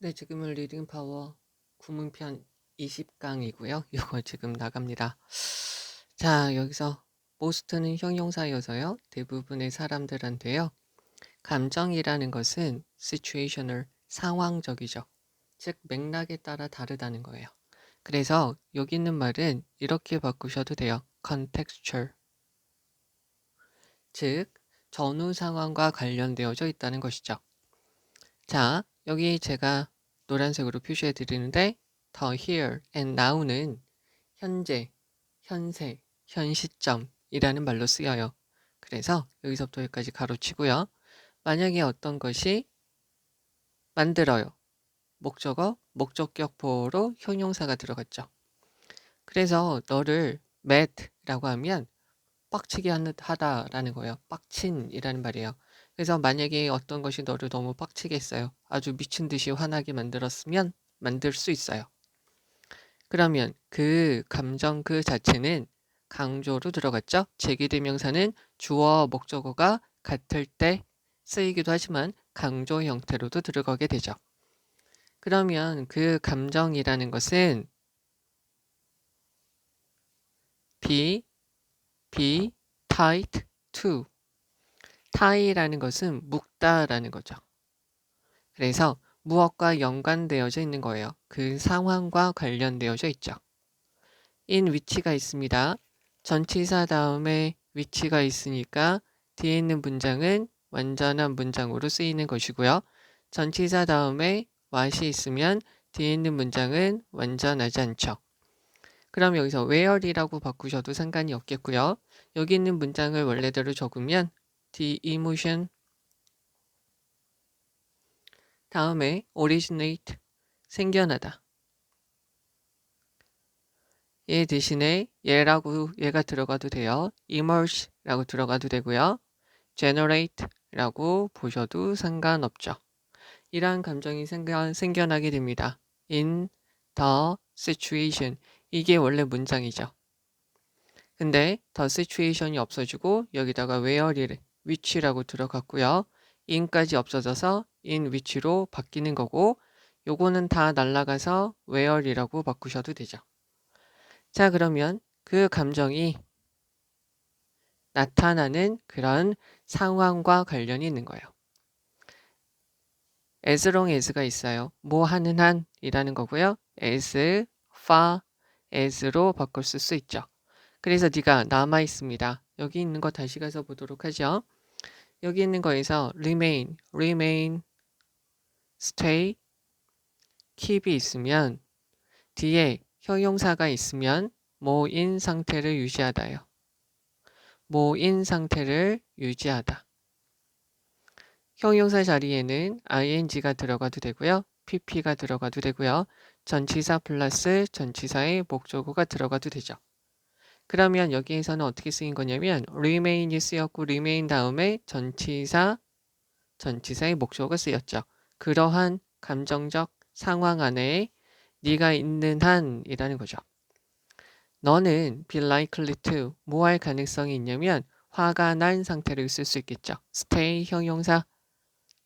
네, 지금은 리딩 파워 구문편 20강이고요. 이거 지금 나갑니다. 자, 여기서 모스트는 형용사여서요. 대부분의 사람들한테요. 감정이라는 것은 situational, 상황적이죠. 즉, 맥락에 따라 다르다는 거예요. 그래서 여기 있는 말은 이렇게 바꾸셔도 돼요. contextual. 즉, 전후 상황과 관련되어져 있다는 것이죠. 자, 여기 제가 노란색으로 표시해 드리는데 the here and now는 현재, 현세, 현 시점이라는 말로 쓰여요. 그래서 여기서부터 여기까지 가로치고요. 만약에 어떤 것이 만들어요. 목적어, 목적격보로 형용사가 들어갔죠. 그래서 너를 mad라고 하면 빡치게 하다라는 거예요. 빡친이라는 말이에요. 그래서 만약에 어떤 것이 너를 너무 빡치게 했어요. 아주 미친 듯이 화나게 만들었으면 만들 수 있어요. 그러면 그 감정 그 자체는 강조로 들어갔죠. 제기대명사는 주어와 목적어가 같을 때 쓰이기도 하지만 강조 형태로도 들어가게 되죠. 그러면 그 감정이라는 것은 be tied to tie라는 것은 묶다라는 거죠. 그래서 무엇과 연관되어져 있는 거예요. 그 상황과 관련되어져 있죠. in 위치가 있습니다. 전치사 다음에 위치가 있으니까 뒤에 있는 문장은 완전한 문장으로 쓰이는 것이고요. 전치사 다음에 what이 있으면 뒤에 있는 문장은 완전하지 않죠. 그럼 여기서 where이라고 바꾸셔도 상관이 없겠고요. 여기 있는 문장을 원래대로 적으면 the emotion 다음에 originate 생겨나다. 얘 대신에 얘가 들어가도 돼요. emerge라고 들어가도 되고요. generate라고 보셔도 상관없죠. 이러한 감정이 생겨나게 됩니다. in the situation. 이게 원래 문장이죠. 근데 the situation이 없어지고 여기다가 where이 which라고 들어갔고요. in까지 없어져서 in which로 바뀌는 거고 요거는 다 날라가서 where이라고 바꾸셔도 되죠. 자, 그러면 그 감정이 나타나는 그런 상황과 관련이 있는 거예요. as long as가 있어요. 뭐 하는 한이라는 거고요. as far as로 바꿀 수 있죠. 그래서 네가 남아 있습니다. 여기 있는 거 다시 가서 보도록 하죠. 여기 있는 거에서 remain, stay, keep이 있으면 뒤에 형용사가 있으면 뭐인 상태를 유지하다요. 뭐인 상태를 유지하다. 형용사 자리에는 ing가 들어가도 되고요. pp가 들어가도 되고요. 전치사 플러스 전치사의 목적어가 들어가도 되죠. 그러면 여기에서는 어떻게 쓰인 거냐면 remain이 쓰였고 remain 다음에 전치사의 목적어가 쓰였죠. 그러한 감정적 상황 안에 네가 있는 한이라는 거죠. 너는 be likely to 뭐 할 가능성이 있냐면 화가 난 상태를 쓸 수 있겠죠. stay 형용사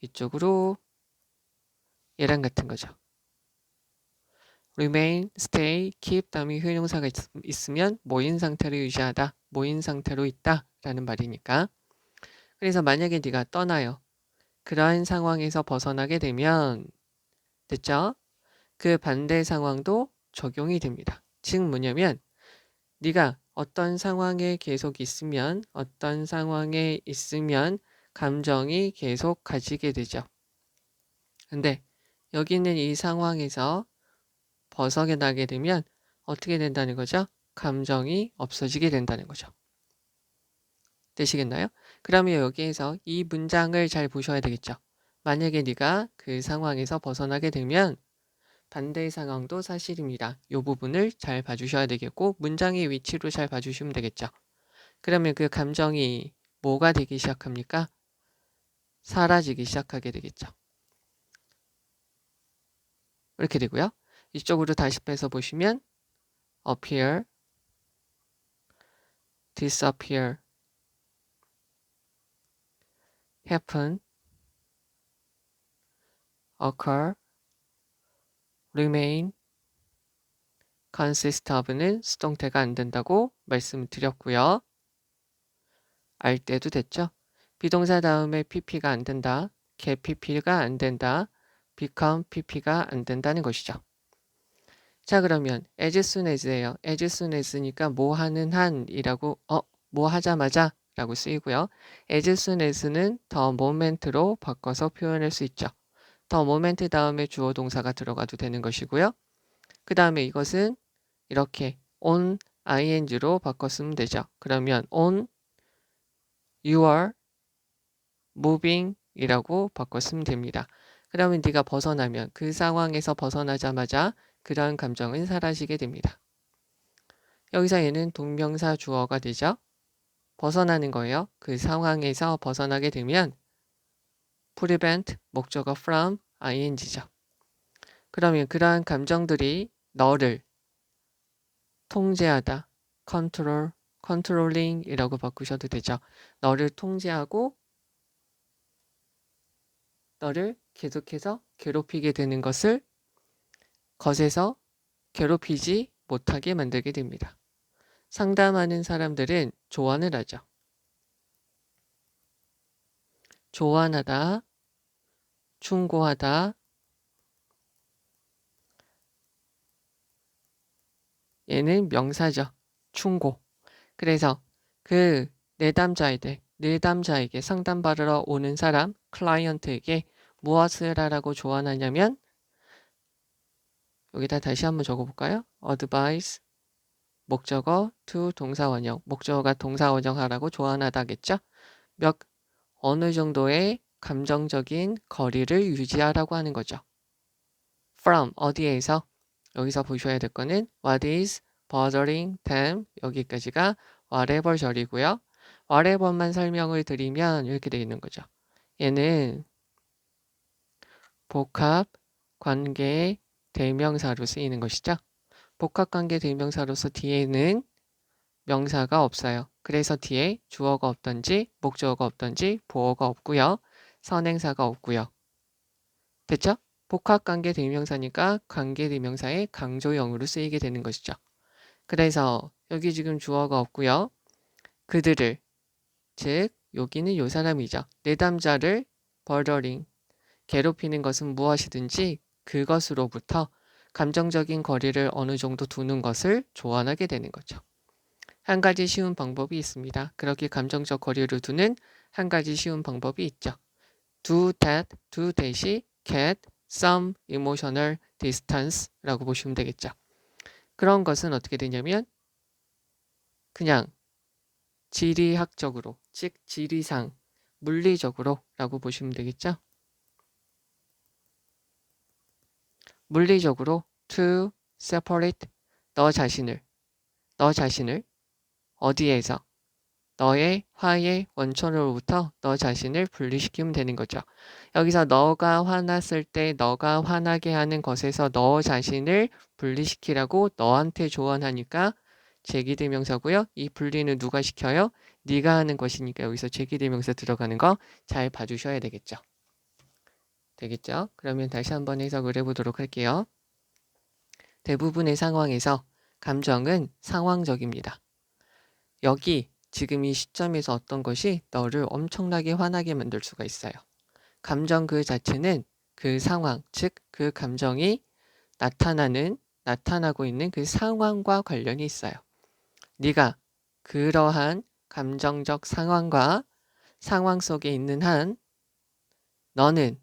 이쪽으로 얘랑 같은 거죠. remain, stay, keep 다음에 형용사가 있으면 모인 상태를 유지하다, 모인 상태로 있다 라는 말이니까. 그래서 만약에 네가 떠나요. 그러한 상황에서 벗어나게 되면 됐죠? 그 반대 상황도 적용이 됩니다. 즉 뭐냐면 네가 어떤 상황에 계속 있으면 어떤 상황에 있으면 감정이 계속 가지게 되죠. 근데 여기 있는 이 상황에서 벗어나게 되면 어떻게 된다는 거죠? 감정이 없어지게 된다는 거죠. 되시겠나요? 그러면 여기에서 이 문장을 잘 보셔야 되겠죠. 만약에 네가 그 상황에서 벗어나게 되면 반대의 상황도 사실입니다. 이 부분을 잘 봐주셔야 되겠고 문장의 위치로 잘 봐주시면 되겠죠. 그러면 그 감정이 뭐가 되기 시작합니까? 사라지기 시작하게 되겠죠. 이렇게 되고요. 이쪽으로 다시 빼서 보시면 appear, disappear, happen, occur, remain, consist of는 수동태가 안 된다고 말씀을 드렸고요. 알 때도 됐죠? 비동사 다음에 pp가 안 된다. get pp가 안 된다. become pp가 안 된다는 것이죠. 자, 그러면 as soon as예요. as soon as니까 뭐 하는 한이라고 뭐 하자마자 라고 쓰이고요. as soon as는 더 moment로 바꿔서 표현할 수 있죠. 더 moment 다음에 주어 동사가 들어가도 되는 것이고요. 그 다음에 이것은 이렇게 on ing로 바꿨으면 되죠. 그러면 on your moving 이라고 바꿨으면 됩니다. 그러면 네가 벗어나면 그 상황에서 벗어나자마자 그러한 감정은 사라지게 됩니다. 여기서 얘는 동명사 주어가 되죠. 벗어나는 거예요. 그 상황에서 벗어나게 되면 prevent 목적어 from ing죠. 그러면 그러한 감정들이 너를 통제하다 controlling 이라고 바꾸셔도 되죠. 너를 통제하고 너를 계속해서 괴롭히게 되는 것에서 괴롭히지 못하게 만들게 됩니다. 상담하는 사람들은 조언을 하죠. 조언하다, 충고하다. 얘는 명사죠. 충고. 그래서 그 내담자에게 상담받으러 오는 사람, 클라이언트에게 무엇을 하라고 조언하냐면 여기다 다시 한번 적어볼까요? advice, 목적어, to 동사원형. 목적어가 동사원형하라고 조언하다겠죠? 어느 정도의 감정적인 거리를 유지하라고 하는 거죠. from, 어디에서? 여기서 보셔야 될 거는 what is bothering them 여기까지가 whatever 절이고요. whatever만 설명을 드리면 이렇게 되어 있는 거죠. 얘는 복합 관계 대명사로 쓰이는 것이죠. 복합 관계 대명사로서 뒤에는 명사가 없어요. 그래서 뒤에 주어가 없던지 목적어가 없던지 보어가 없고요. 선행사가 없고요. 됐죠? 복합관계 대명사니까 관계 대명사의 강조형으로 쓰이게 되는 것이죠. 그래서 여기 지금 주어가 없고요. 그들을, 즉 여기는 요 사람이죠. 내담자를 bothering, 괴롭히는 것은 무엇이든지 그것으로부터 감정적인 거리를 어느 정도 두는 것을 조언하게 되는 거죠. 한 가지 쉬운 방법이 있습니다. 그렇게 감정적 거리를 두는 한 가지 쉬운 방법이 있죠. do 대시 get some emotional distance라고 보시면 되겠죠. 그런 것은 어떻게 되냐면 그냥 지리학적으로, 즉 지리상, 물리적으로 라고 보시면 되겠죠. 물리적으로 to separate 너 자신을 어디에서 너의 화의 원천으로부터 너 자신을 분리시키면 되는 거죠. 여기서 너가 화났을 때 너가 화나게 하는 것에서 너 자신을 분리시키라고 너한테 조언하니까 제기대명사고요. 이 분리는 누가 시켜요? 네가 하는 것이니까 여기서 제기대명사 들어가는 거 잘 봐주셔야 되겠죠. 되겠죠? 그러면 다시 한번 해석을 해보도록 할게요. 대부분의 상황에서 감정은 상황적입니다. 여기 지금 이 시점에서 어떤 것이 너를 엄청나게 화나게 만들 수가 있어요. 감정 그 자체는 그 상황, 즉 그 감정이 나타나고 있는 그 상황과 관련이 있어요. 네가 그러한 감정적 상황과 상황 속에 있는 한 너는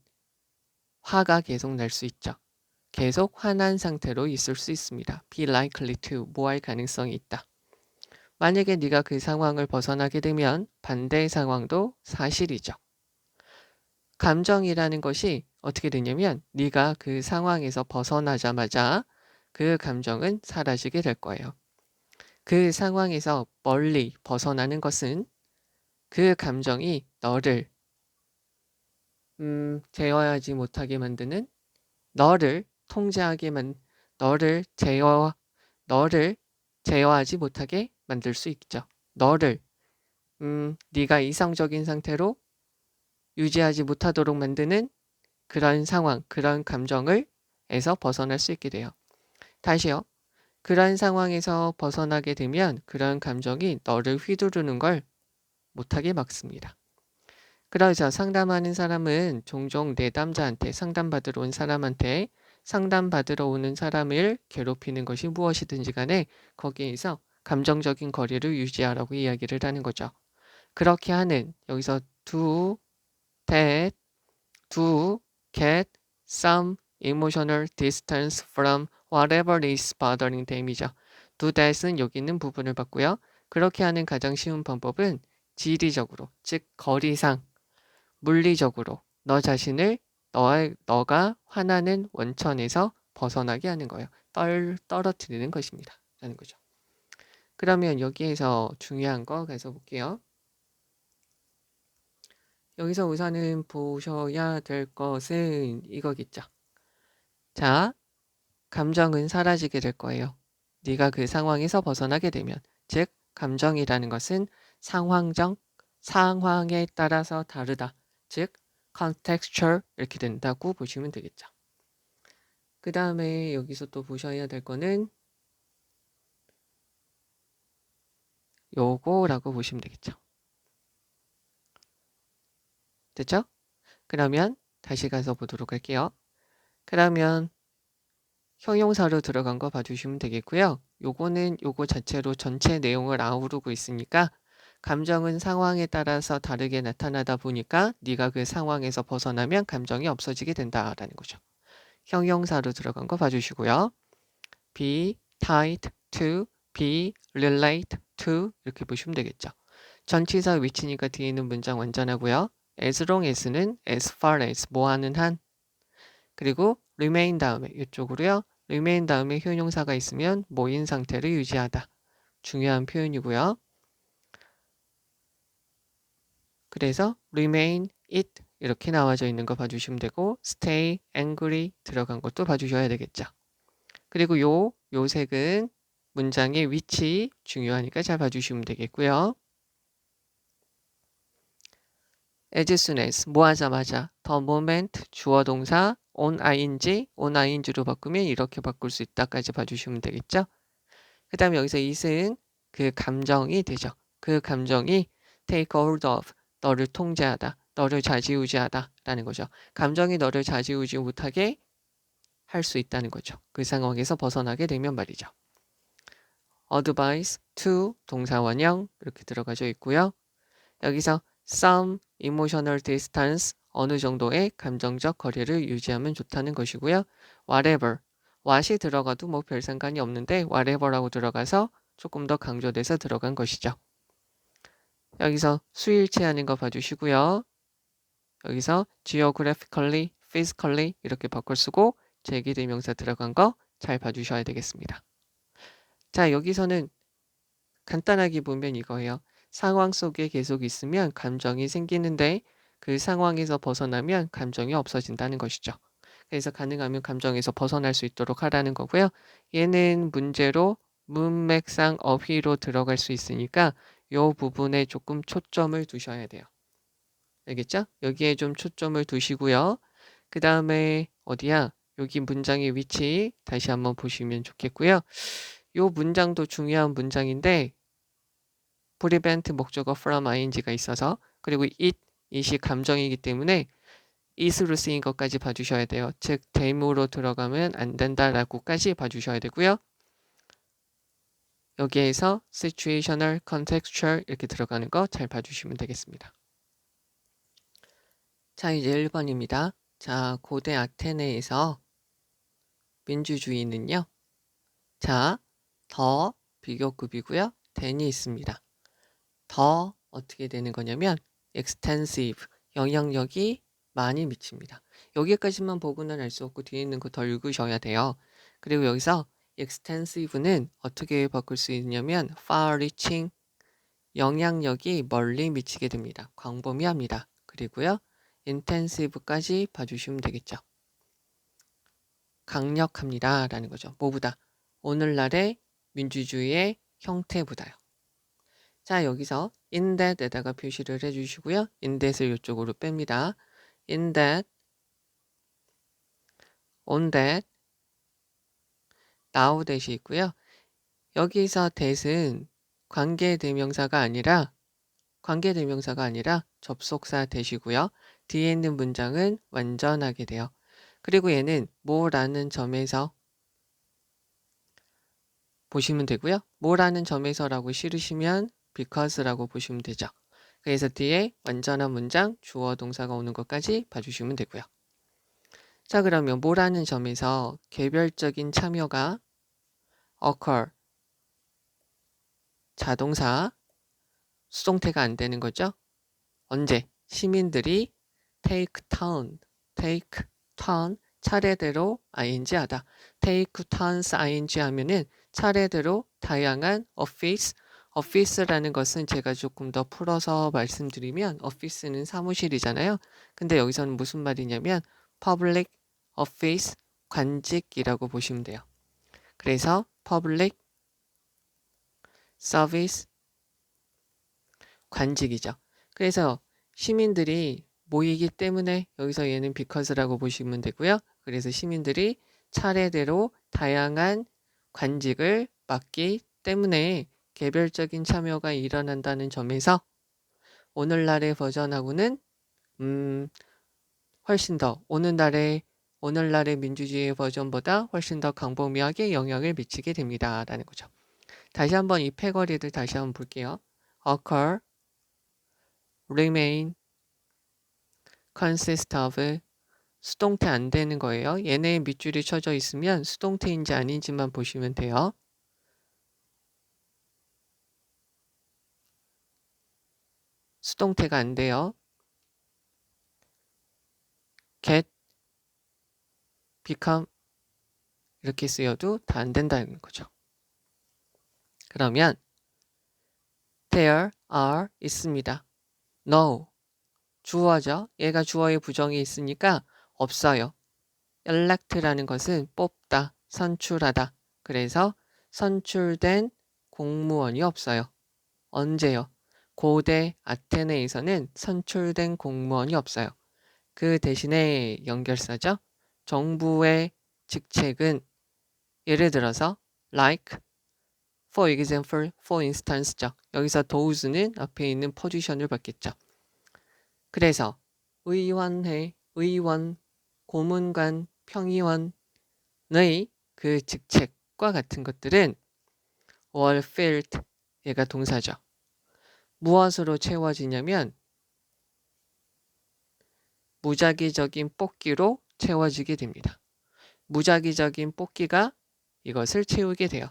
화가 계속 날 수 있죠. 계속 화난 상태로 있을 수 있습니다. be likely to, 뭐할 가능성이 있다. 만약에 네가 그 상황을 벗어나게 되면 반대의 상황도 사실이죠. 감정이라는 것이 어떻게 되냐면 네가 그 상황에서 벗어나자마자 그 감정은 사라지게 될 거예요. 그 상황에서 멀리 벗어나는 것은 그 감정이 너를 제어하지 못하게 만드는 너를 너를 제어하지 못하게 만들 수 있죠. 너를 네가 이성적인 상태로 유지하지 못하도록 만드는 그런 상황, 그런 감정을 상황에서 벗어날 수 있게 돼요. 다시요. 그런 상황에서 벗어나게 되면 그런 감정이 너를 휘두르는 걸 못하게 막습니다. 그래서 상담하는 사람은 종종 내담자한테 상담받으러 온 사람한테 상담받으러 오는 사람을 괴롭히는 것이 무엇이든지 간에 거기에서 감정적인 거리를 유지하라고 이야기를 하는 거죠. 그렇게 하는 여기서 do get some emotional distance from whatever is bothering them이죠. do that은 여기 있는 부분을 봤고요. 그렇게 하는 가장 쉬운 방법은 지리적으로, 즉 거리상, 물리적으로 너 자신을 너가 화나는 원천에서 벗어나게 하는 거예요. 떨어뜨리는 것입니다. 라는 거죠. 그러면 여기에서 중요한 거 가서 볼게요. 여기서 우선은 보셔야 될 것은 이거겠죠. 자, 감정은 사라지게 될 거예요. 네가 그 상황에서 벗어나게 되면, 즉 감정이라는 것은 상황에 따라서 다르다. 즉 contextual 이렇게 된다고 보시면 되겠죠. 그 다음에 여기서 또 보셔야 될 거는 요거라고 보시면 되겠죠. 됐죠? 그러면 다시 가서 보도록 할게요. 그러면 형용사로 들어간 거 봐주시면 되겠고요. 요거는 요거 자체로 전체 내용을 아우르고 있으니까 감정은 상황에 따라서 다르게 나타나다 보니까 네가 그 상황에서 벗어나면 감정이 없어지게 된다라는 거죠. 형용사로 들어간 거 봐주시고요. be tied to, be relate to 이렇게 보시면 되겠죠. 전치사 위치니까 뒤에 있는 문장 완전하고요. as long as는 as far as 뭐하는 한 그리고 remain 다음에 이쪽으로요. remain 다음에 형용사가 있으면 모인 상태를 유지하다. 중요한 표현이고요. 그래서 remain it 이렇게 나와져 있는 거 봐주시면 되고 stay angry 들어간 것도 봐주셔야 되겠죠. 그리고 요 색은 문장의 위치 중요하니까 잘 봐주시면 되겠고요. as soon as 뭐 하자마자 the moment 주어 동사 on ing로 바꾸면 이렇게 바꿀 수 있다까지 봐주시면 되겠죠. 그 다음에 여기서 it은 그 감정이 되죠. 그 감정이 take hold of 너를 통제하다, 너를 좌지우지하다 라는 거죠. 감정이 너를 좌지우지 못하게 할 수 있다는 거죠. 그 상황에서 벗어나게 되면 말이죠. advise to 동사 원형 이렇게 들어가져 있고요. 여기서 some emotional distance 어느 정도의 감정적 거리를 유지하면 좋다는 것이고요. whatever what이 들어가도 뭐 별 상관이 없는데 whatever라고 들어가서 조금 더 강조돼서 들어간 것이죠. 여기서 수일치하는 거 봐주시고요. 여기서 geographically, physically 이렇게 바꿔 쓰고 제기대명사 들어간 거 잘 봐주셔야 되겠습니다. 자, 여기서는 간단하게 보면 이거예요. 상황 속에 계속 있으면 감정이 생기는데 그 상황에서 벗어나면 감정이 없어진다는 것이죠. 그래서 가능하면 감정에서 벗어날 수 있도록 하라는 거고요. 얘는 문제로 문맥상 어휘로 들어갈 수 있으니까 이 부분에 조금 초점을 두셔야 돼요. 알겠죠? 여기에 좀 초점을 두시고요. 그 다음에 어디야? 여기 문장의 위치 다시 한번 보시면 좋겠고요. 이 문장도 중요한 문장인데 prevent 목적어 from ing가 있어서 그리고 it이 감정이기 때문에 it으로 쓰인 것까지 봐주셔야 돼요. 즉 them으로 들어가면 안 된다라고까지 봐주셔야 되고요. 여기에서 situational, contextual 이렇게 들어가는 거 잘 봐주시면 되겠습니다. 자, 이제 1번입니다. 자, 고대 아테네에서 민주주의는요. 자, 더 비교급이고요. than이 있습니다. 더 어떻게 되는 거냐면 extensive, 영향력이 많이 미칩니다. 여기까지만 보고는 알 수 없고 뒤에 있는 거 더 읽으셔야 돼요. 그리고 여기서 extensive는 어떻게 바꿀 수 있냐면 far-reaching, 영향력이 멀리 미치게 됩니다. 광범위합니다. 그리고요. intensive까지 봐주시면 되겠죠. 강력합니다. 라는 거죠. 뭐보다? 오늘날의 민주주의의 형태보다요. 자, 여기서 in that에다가 표시를 해주시고요. in that을 이쪽으로 뺍니다. in that, on that, now 대시 있고요. 여기서 that은 관계대명사가 아니라 접속사 대시고요. 뒤에 있는 문장은 완전하게 돼요. 그리고 얘는 뭐라는 점에서 보시면 되고요. 뭐라는 점에서라고 싫으시면 because라고 보시면 되죠. 그래서 뒤에 완전한 문장, 주어 동사가 오는 것까지 봐주시면 되고요. 자, 그러면 뭐라는 점에서 개별적인 참여가 occur, 자동사, 수동태가 안 되는 거죠. 언제? 시민들이 take turn, 차례대로 ing 하다. take turns ing 하면은 차례대로 다양한 office라는 것은 제가 조금 더 풀어서 말씀드리면 office는 사무실이잖아요. 근데 여기서는 무슨 말이냐면 public office, 관직이라고 보시면 돼요. 그래서 public service, 관직이죠. 그래서 시민들이 모이기 때문에 여기서 얘는 because라고 보시면 되고요. 그래서 시민들이 차례대로 다양한 관직을 맡기 때문에 개별적인 참여가 일어난다는 점에서 오늘날의 버전하고는 훨씬 더 오늘날의 민주주의 버전보다 훨씬 더 광범위하게 영향을 미치게 됩니다. 라는 거죠. 다시 한번 이 패거리를 다시 한번 볼게요. occur, remain, consist of 수동태 안 되는 거예요. 얘네의 밑줄이 쳐져 있으면 수동태인지 아닌지만 보시면 돼요. 수동태가 안 돼요. get, become 이렇게 쓰여도 다 안 된다는 거죠. 그러면 there are 있습니다. no, 주어죠. 얘가 주어의 부정이 있으니까 없어요. elect라는 것은 뽑다, 선출하다. 그래서 선출된 공무원이 없어요. 언제요? 고대 아테네에서는 선출된 공무원이 없어요. 그 대신에 연결사죠. 정부의 직책은 예를 들어서 like, for example, for instance죠. 여기서 those는 앞에 있는 포지션을 받겠죠. 그래서 의원회, 의원, 고문관, 평의원의 그 직책과 같은 것들은 were filled, 얘가 동사죠. 무엇으로 채워지냐면 무작위적인 뽑기로 채워지게 됩니다. 무작위적인 뽑기가 이것을 채우게 돼요.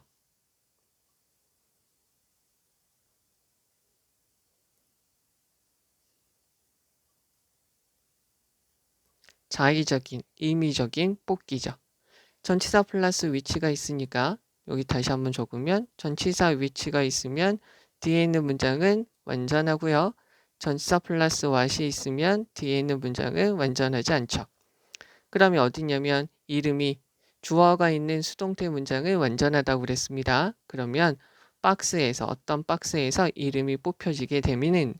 자의적인, 임의적인 뽑기죠. 전치사 플러스 위치가 있으니까 여기 다시 한번 적으면 전치사 위치가 있으면 뒤에 있는 문장은 완전하고요. 전치사 플러스 what이 있으면 뒤에 있는 문장은 완전하지 않죠. 그러면 어디냐면 이름이 주어가 있는 수동태 문장은 완전하다고 그랬습니다. 그러면 박스에서 어떤 박스에서 이름이 뽑혀지게 되면은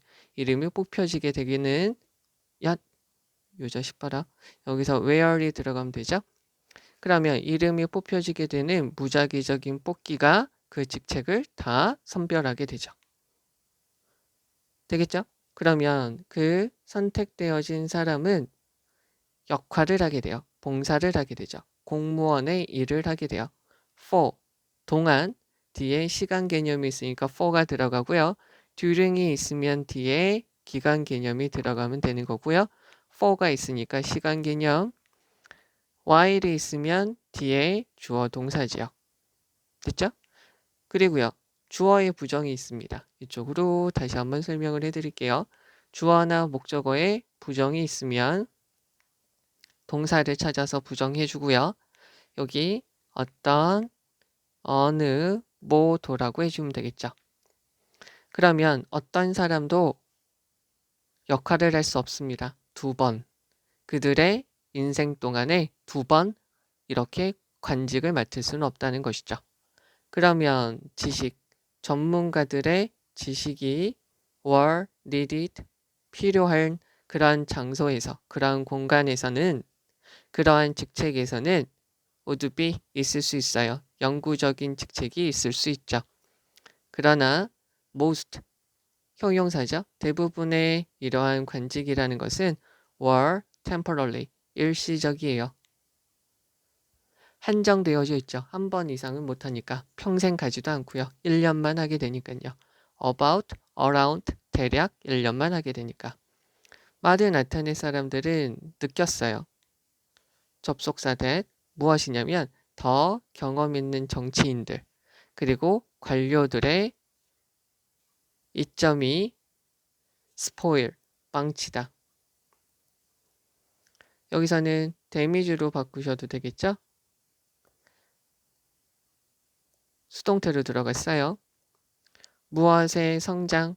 요 자식 봐라. 여기서 where이 들어가면 되죠. 그러면 이름이 뽑혀지게 되는 무작위적인 뽑기가 그 직책을 다 선별하게 되죠. 되겠죠? 그러면 그 선택되어진 사람은 역할을 하게 돼요. 봉사를 하게 되죠. 공무원의 일을 하게 돼요. for, 동안, 뒤에 시간 개념이 있으니까 for가 들어가고요. during이 있으면 뒤에 기간 개념이 들어가면 되는 거고요. for가 있으니까 시간 개념, while이 있으면 뒤에 주어 동사지요. 됐죠? 그리고요. 주어의 부정이 있습니다. 이쪽으로 다시 한번 설명을 해드릴게요. 주어나 목적어에 부정이 있으면 동사를 찾아서 부정해 주고요. 여기 어떤, 어느, 뭐도라고 해주면 되겠죠. 그러면 어떤 사람도 역할을 할 수 없습니다. 2번. 그들의 인생 동안에 2번 이렇게 관직을 맡을 수는 없다는 것이죠. 그러면 지식, 전문가들의 지식이 were needed, 필요한 그러한 장소에서, 그러한 공간에서는, 그러한 직책에서는 would be 있을 수 있어요. 영구적인 직책이 있을 수 있죠. 그러나 most 형용사죠. 대부분의 이러한 관직이라는 것은 were temporarily 일시적이에요. 한정되어져 있죠. 한 번 이상은 못하니까 평생 가지도 않고요. 1년만 하게 되니까요. about, around 대략 1년만 하게 되니까. 많은 아테네 사람들은 느꼈어요. 접속사 that 무엇이냐면 더 경험 있는 정치인들 그리고 관료들의 이점이 spoil, 망치다. 여기서는 damage로 바꾸셔도 되겠죠? 수동태로 들어갔어요. 무엇의 성장,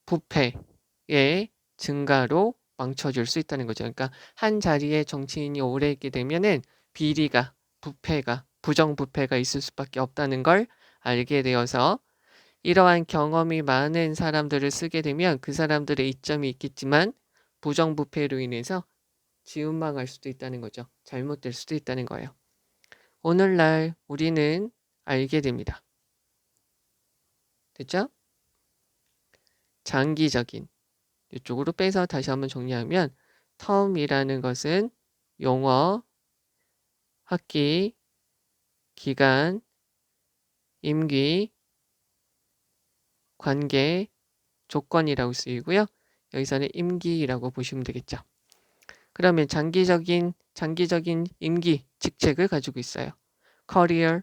부패의 증가로 망쳐줄 수 있다는 거죠. 그러니까 한 자리에 정치인이 오래 있게 되면은 비리가, 부패가, 부정부패가 있을 수밖에 없다는 걸 알게 되어서 이러한 경험이 많은 사람들을 쓰게 되면 그 사람들의 이점이 있겠지만 부정부패로 인해서 지운망할 수도 있다는 거죠. 잘못될 수도 있다는 거예요. 오늘날 우리는 알게 됩니다. 됐죠? 장기적인 이쪽으로 빼서 다시 한번 정리하면 term이라는 것은 용어, 학기, 기간, 임기, 관계, 조건이라고 쓰이고요. 여기서는 임기라고 보시면 되겠죠. 그러면 장기적인 임기, 직책을 가지고 있어요. 커리어,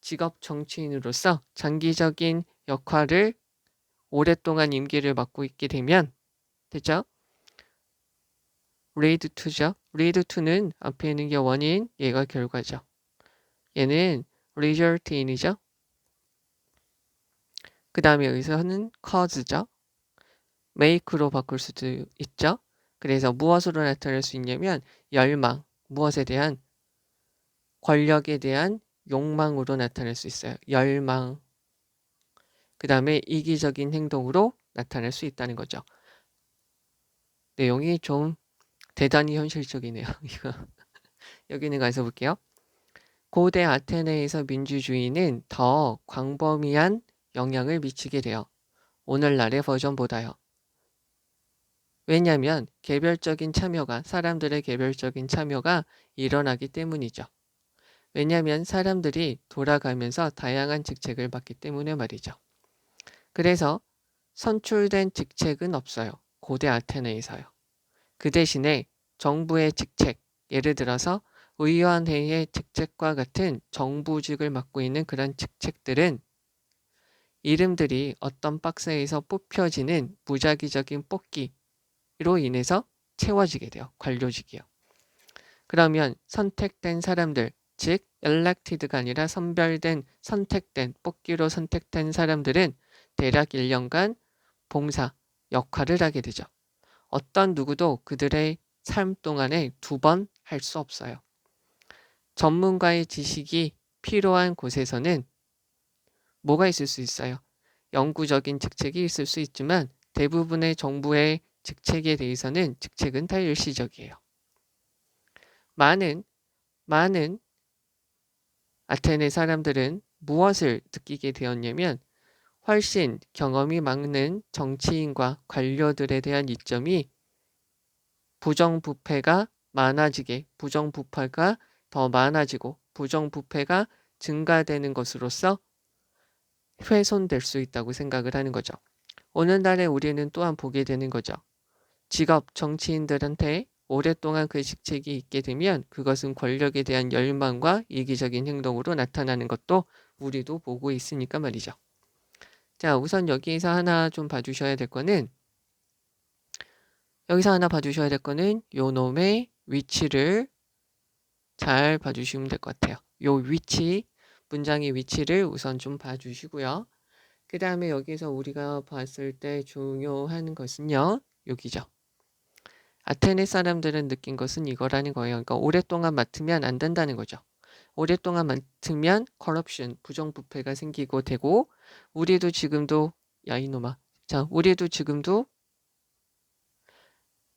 직업 정치인으로서 장기적인 역할을 오랫동안 임기를 맡고 있게 되면 됐죠? lead to죠. lead to는 앞에 있는 게 원인, 얘가 결과죠. 얘는 result인이죠. 그 다음에 여기서는 cause죠. make로 바꿀 수도 있죠. 그래서 무엇으로 나타날 수 있냐면 열망, 무엇에 대한 권력에 대한 욕망으로 나타날 수 있어요. 열망. 그 다음에 이기적인 행동으로 나타날 수 있다는 거죠. 내용이 좀 대단히 현실적이네요. 이거 여기는 가서 볼게요. 고대 아테네에서 민주주의는 더 광범위한 영향을 미치게 돼요. 오늘날의 버전보다요. 왜냐하면 사람들의 개별적인 참여가 일어나기 때문이죠. 왜냐하면 사람들이 돌아가면서 다양한 직책을 맡기 때문에 말이죠. 그래서 선출된 직책은 없어요. 고대 아테네에서요. 그 대신에 정부의 직책, 예를 들어서 의원회의 직책과 같은 정부직을 맡고 있는 그런 직책들은 이름들이 어떤 박스에서 뽑혀지는 무작위적인 뽑기로 인해서 채워지게 돼요. 관료직이요. 그러면 선택된 사람들, 즉 elected가 아니라 선택된 뽑기로 선택된 사람들은 대략 1년간 봉사, 역할을 하게 되죠. 어떤 누구도 그들의 삶 동안에 2번 할 수 없어요. 전문가의 지식이 필요한 곳에서는 뭐가 있을 수 있어요? 영구적인 직책이 있을 수 있지만 대부분의 정부의 직책에 대해서는 직책은 다 일시적이에요. 많은 아테네 사람들은 무엇을 느끼게 되었냐면 훨씬 경험이 많은 정치인과 관료들에 대한 이점이 부정부패가 더 많아지고 부정부패가 증가되는 것으로서 훼손될 수 있다고 생각을 하는 거죠. 오늘날에 우리는 또한 보게 되는 거죠. 직업 정치인들한테 오랫동안 그 직책이 있게 되면 그것은 권력에 대한 열망과 이기적인 행동으로 나타나는 것도 우리도 보고 있으니까 말이죠. 자, 우선 여기에서 하나 좀 봐주셔야 될 거는 요 놈의 위치를 잘 봐주시면 될 것 같아요. 요 위치, 문장의 위치를 우선 좀 봐주시고요. 그 다음에 여기서 우리가 봤을 때 중요한 것은요. 여기죠. 아테네 사람들은 느낀 것은 이거라는 거예요. 그러니까 오랫동안 맡으면 안 된다는 거죠. 오랫동안 맡으면 corruption, 부정부패가 생기고 되고 우리도 지금도 야 이놈아. 자, 우리도 지금도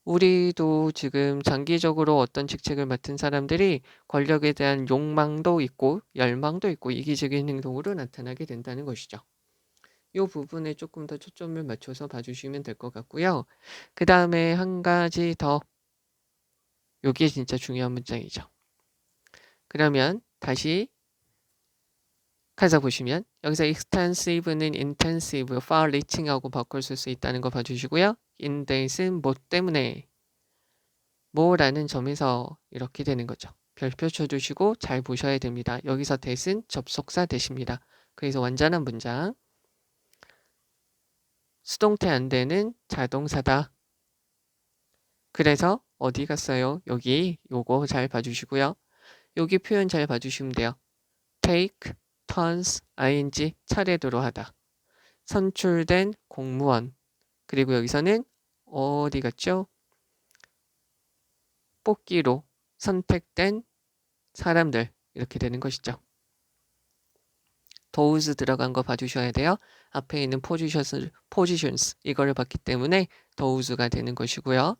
우리도 지금 장기적으로 어떤 직책을 맡은 사람들이 권력에 대한 욕망도 있고 열망도 있고 이기적인 행동으로 나타나게 된다는 것이죠. 이 부분에 조금 더 초점을 맞춰서 봐주시면 될 것 같고요. 그 다음에 한 가지 더, 요게 진짜 중요한 문장이죠. 그러면 다시 가서 보시면 여기서 extensive는 intensive, far-reaching하고 바꿀 수 있다는 거 봐주시고요. in that은 뭐 때문에, 뭐라는 점에서 이렇게 되는 거죠. 별표 쳐주시고 잘 보셔야 됩니다. 여기서 that은 접속사 that입니다. 그래서 완전한 문장. 수동태 안 되는 자동사다. 그래서 어디 갔어요? 여기 요거 잘 봐주시고요. 여기 표현 잘 봐주시면 돼요. take, turns, ing, 차례대로 하다. 선출된 공무원. 그리고 여기서는 어디 갔죠? 뽑기로 선택된 사람들. 이렇게 되는 것이죠. those 들어간 거 봐주셔야 돼요. 앞에 있는 positions 이거를 봤기 때문에 those가 되는 것이고요.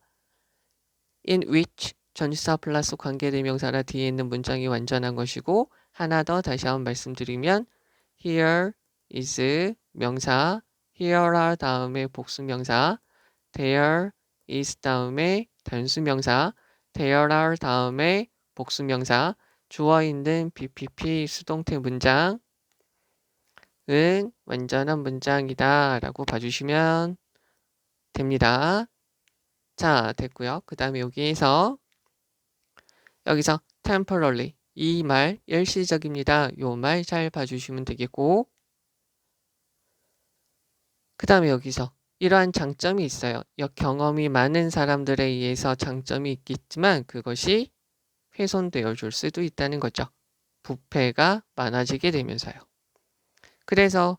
in which 전치사 플러스 관계대명사라 뒤에 있는 문장이 완전한 것이고 하나 더 다시 한번 말씀드리면 here is 명사, here are 다음에 복수명사, there is 다음에 단수명사, there are 다음에 복수명사, 주어있는 BPP 수동태 문장은 완전한 문장이다 라고 봐주시면 됩니다. 자, 됐고요. 그 다음에 여기서 temporarily 이 말 일시적입니다. 요 말 잘 봐주시면 되겠고 그 다음에 여기서 이러한 장점이 있어요. 경험이 많은 사람들에 의해서 장점이 있겠지만 그것이 훼손되어 줄 수도 있다는 거죠. 부패가 많아지게 되면서요. 그래서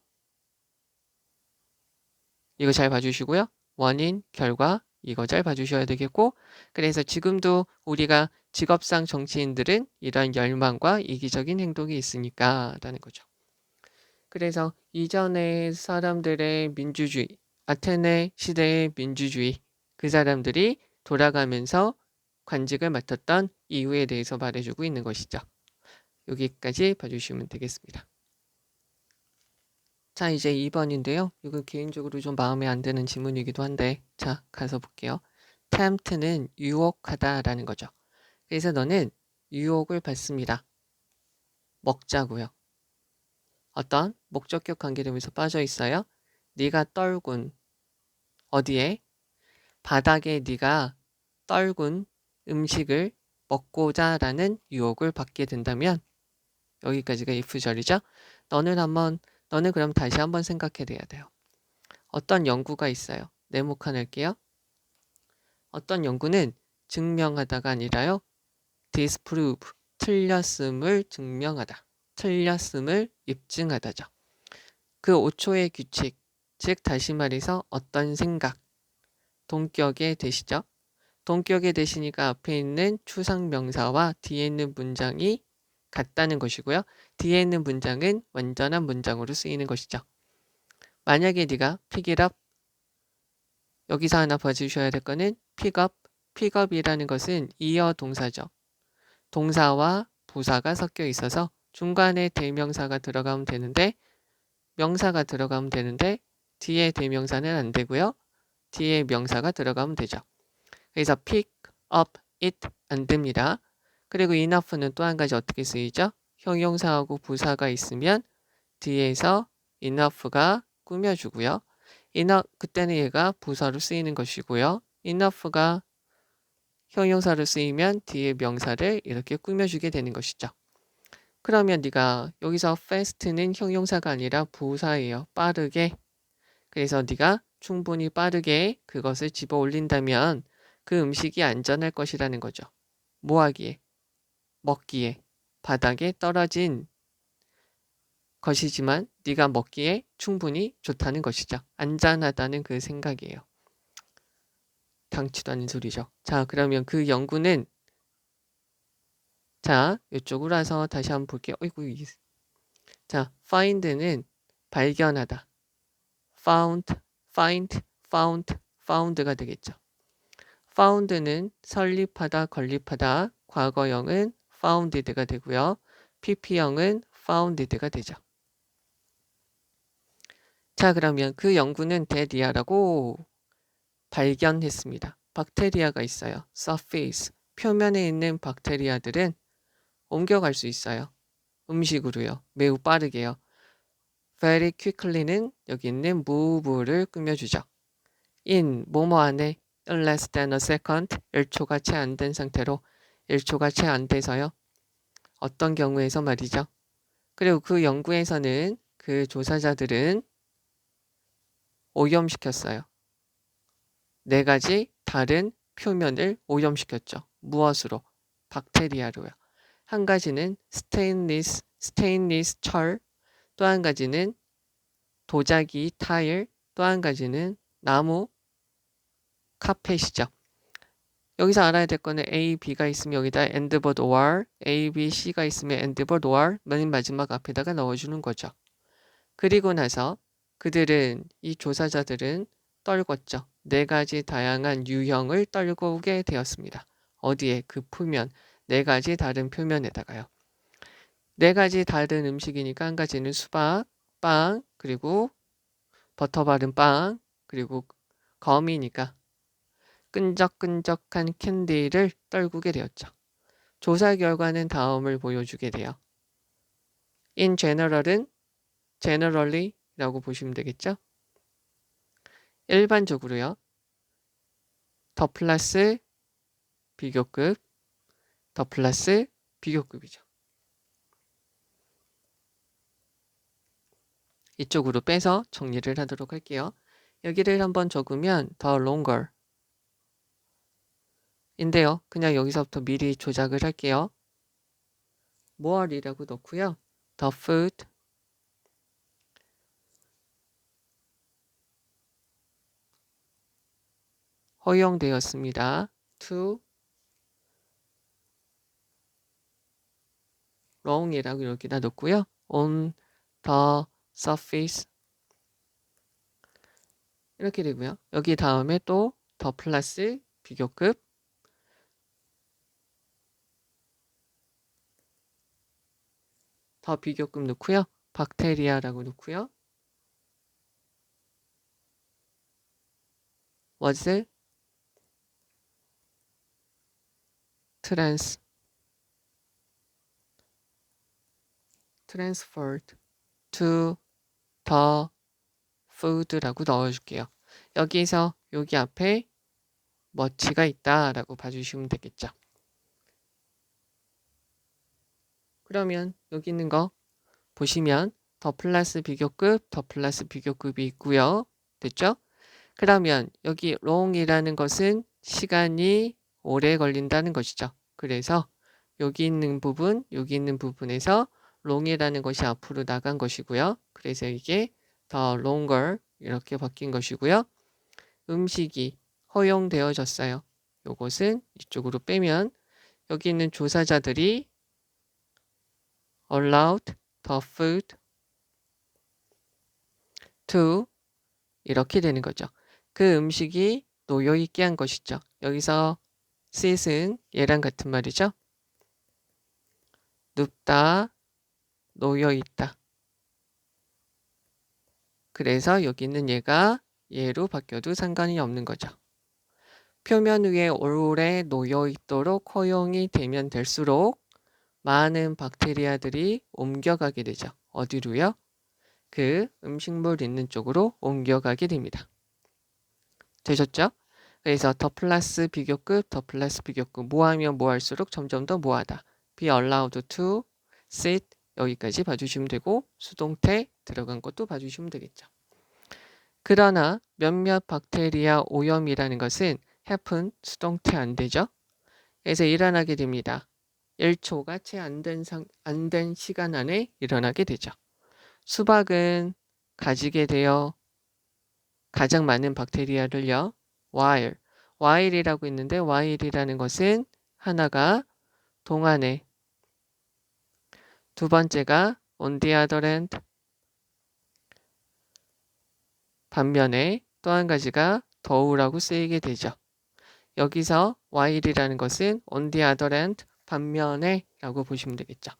이거 잘 봐주시고요. 원인, 결과 이거 잘 봐주셔야 되겠고 그래서 지금도 우리가 직업상 정치인들은 이러한 열망과 이기적인 행동이 있으니까 라는 거죠. 그래서 이전의 사람들의 민주주의, 아테네 시대의 민주주의, 그 사람들이 돌아가면서 관직을 맡았던 이유에 대해서 말해주고 있는 것이죠. 여기까지 봐주시면 되겠습니다. 자, 이제 2번인데요. 이거 개인적으로 좀 마음에 안 드는 지문이기도 한데 자, 가서 볼게요. tempt는 유혹하다라는 거죠. 그래서 너는 유혹을 받습니다. 먹자고요. 어떤 목적격 관계되면서 빠져 있어요. 네가 떨군 어디에? 바닥에 네가 떨군 음식을 먹고자 라는 유혹을 받게 된다면 여기까지가 if절이죠. 너는 그럼 다시 한번 생각해 돼야 돼요. 어떤 연구가 있어요. 네모칸 할게요. 어떤 연구는 증명하다가 아니라요. disprove, 틀렸음을 증명하다. 틀렸음을 입증하다죠. 그 5초의 규칙, 즉 다시 말해서 어떤 생각, 동격의 대시죠. 동격의 대시니까 앞에 있는 추상명사와 뒤에 있는 문장이 같다는 것이고요. 뒤에 있는 문장은 완전한 문장으로 쓰이는 것이죠. 만약에 네가 pick it up, 여기서 하나 봐주셔야 될 거는 pick up, pick up이라는 것은 이어 동사죠. 동사와 부사가 섞여 있어서 중간에 대명사가 들어가면 되는데 명사가 들어가면 되는데 뒤에 대명사는 안 되고요. 뒤에 명사가 들어가면 되죠. 그래서 pick up it 안 됩니다. 그리고 enough는 또 한 가지 어떻게 쓰이죠? 형용사하고 부사가 있으면 뒤에서 enough가 꾸며주고요. 그때는 얘가 부사로 쓰이는 것이고요. enough가 형용사로 쓰이면 뒤에 명사를 이렇게 꾸며주게 되는 것이죠. 그러면 네가 여기서 fast는 형용사가 아니라 부사예요. 빠르게. 그래서 네가 충분히 빠르게 그것을 집어 올린다면 그 음식이 안전할 것이라는 거죠. 뭐 하기에? 먹기에. 바닥에 떨어진 것이지만 네가 먹기에 충분히 좋다는 것이죠. 안전하다는 그 생각이에요. 당치도 않은 소리죠. 자, 그러면 그 연구는 자, 이쪽으로 와서 다시 한번 볼게요. 어이구, 자, find는 발견하다. found, find, found, found가 되겠죠. found는 설립하다, 건립하다, 과거형은 founded가 되고요. pp형은 founded가 되죠. 자, 그러면 그 연구는 데디아라고 발견했습니다. 박테리아가 있어요. surface, 표면에 있는 박테리아들은 옮겨갈 수 있어요. 음식으로요. 매우 빠르게요. very quickly는 여기 있는 move를 꾸며주죠. in, 뭐뭐 안에 less than a second, 1초가 채 안 된 상태로 1초가 채 안 돼서요. 어떤 경우에서 말이죠. 그리고 그 연구에서는 그 조사자들은 오염시켰어요. 4가지 다른 표면을 오염시켰죠. 무엇으로? 박테리아로요. 한 가지는 스테인리스 철, 또 한 가지는 도자기 타일, 또 한 가지는 나무 카펫이죠. 여기서 알아야 될 거는 A, B가 있으면 여기다 and but or, A, B, C가 있으면 and but or 맨 마지막 앞에다가 넣어주는 거죠. 그리고 나서 그들은, 이 조사자들은 떨궜죠. 4가지 다양한 유형을 떨구게 되었습니다. 어디에? 그 표면, 4가지 다른 표면에다가요. 4가지 다른 음식이니까 한 가지는 수박, 빵, 그리고 버터 바른 빵, 그리고 거미니까 끈적끈적한 캔디를 떨구게 되었죠. 조사 결과는 다음을 보여주게 돼요. In general은 generally라고 보시면 되겠죠. 일반적으로요. 더 플러스 비교급, 더 플러스 비교급이죠. 이쪽으로 빼서 정리를 하도록 할게요. 여기를 한번 적으면 더 longer 인데요. 그냥 여기서부터 미리 조작을 할게요. more이라고 넣고요. the food 허용되었습니다. to long이라고 이렇게다 넣고요. on the surface 이렇게 되고요. 여기 다음에 또 더 플러스 비교급 더 비교급 넣고요. 박테리아라고 넣고요. was transferred to the food라고 넣어줄게요. 여기서 여기 앞에 much가 있다라고 봐주시면 되겠죠. 그러면 여기 있는 거 보시면 더 플러스 비교급, 더 플러스 비교급이 있고요. 됐죠? 그러면 여기 long이라는 것은 시간이 오래 걸린다는 것이죠. 그래서 여기 있는 부분, 여기 있는 부분에서 long이라는 것이 앞으로 나간 것이고요. 그래서 이게 더 longer 이렇게 바뀐 것이고요. 음식이 허용되어졌어요. 요것은 이쪽으로 빼면 여기 있는 조사자들이 allowed the food to 이렇게 되는 거죠. 그 음식이 놓여있게 한 것이죠. 여기서 sit은 얘랑 같은 말이죠. 눕다, 놓여있다. 그래서 여기 있는 얘가 얘로 바뀌어도 상관이 없는 거죠. 표면 위에 오래 놓여있도록 허용이 되면 될수록 많은 박테리아들이 옮겨가게 되죠. 어디로요? 그 음식물 있는 쪽으로 옮겨가게 됩니다. 되셨죠? 그래서 더 플러스 비교급, 더 플러스 비교급 뭐하면 뭐할수록 점점 더 뭐하다. be allowed to sit 여기까지 봐주시면 되고 수동태 들어간 것도 봐주시면 되겠죠. 그러나 몇몇 박테리아 오염이라는 것은 happen 수동태 안 되죠. 그래서 일어나게 됩니다. 1초가 채 안 된 시간 안에 일어나게 되죠. 수박은 가지게 되어 가장 많은 박테리아를요. while이라고 있는데 while이라는 것은 하나가 동안에 두 번째가 on the other hand 반면에 또 한 가지가 더우라고 쓰이게 되죠. 여기서 while이라는 것은 on the other hand, 반면에 라고 보시면 되겠죠.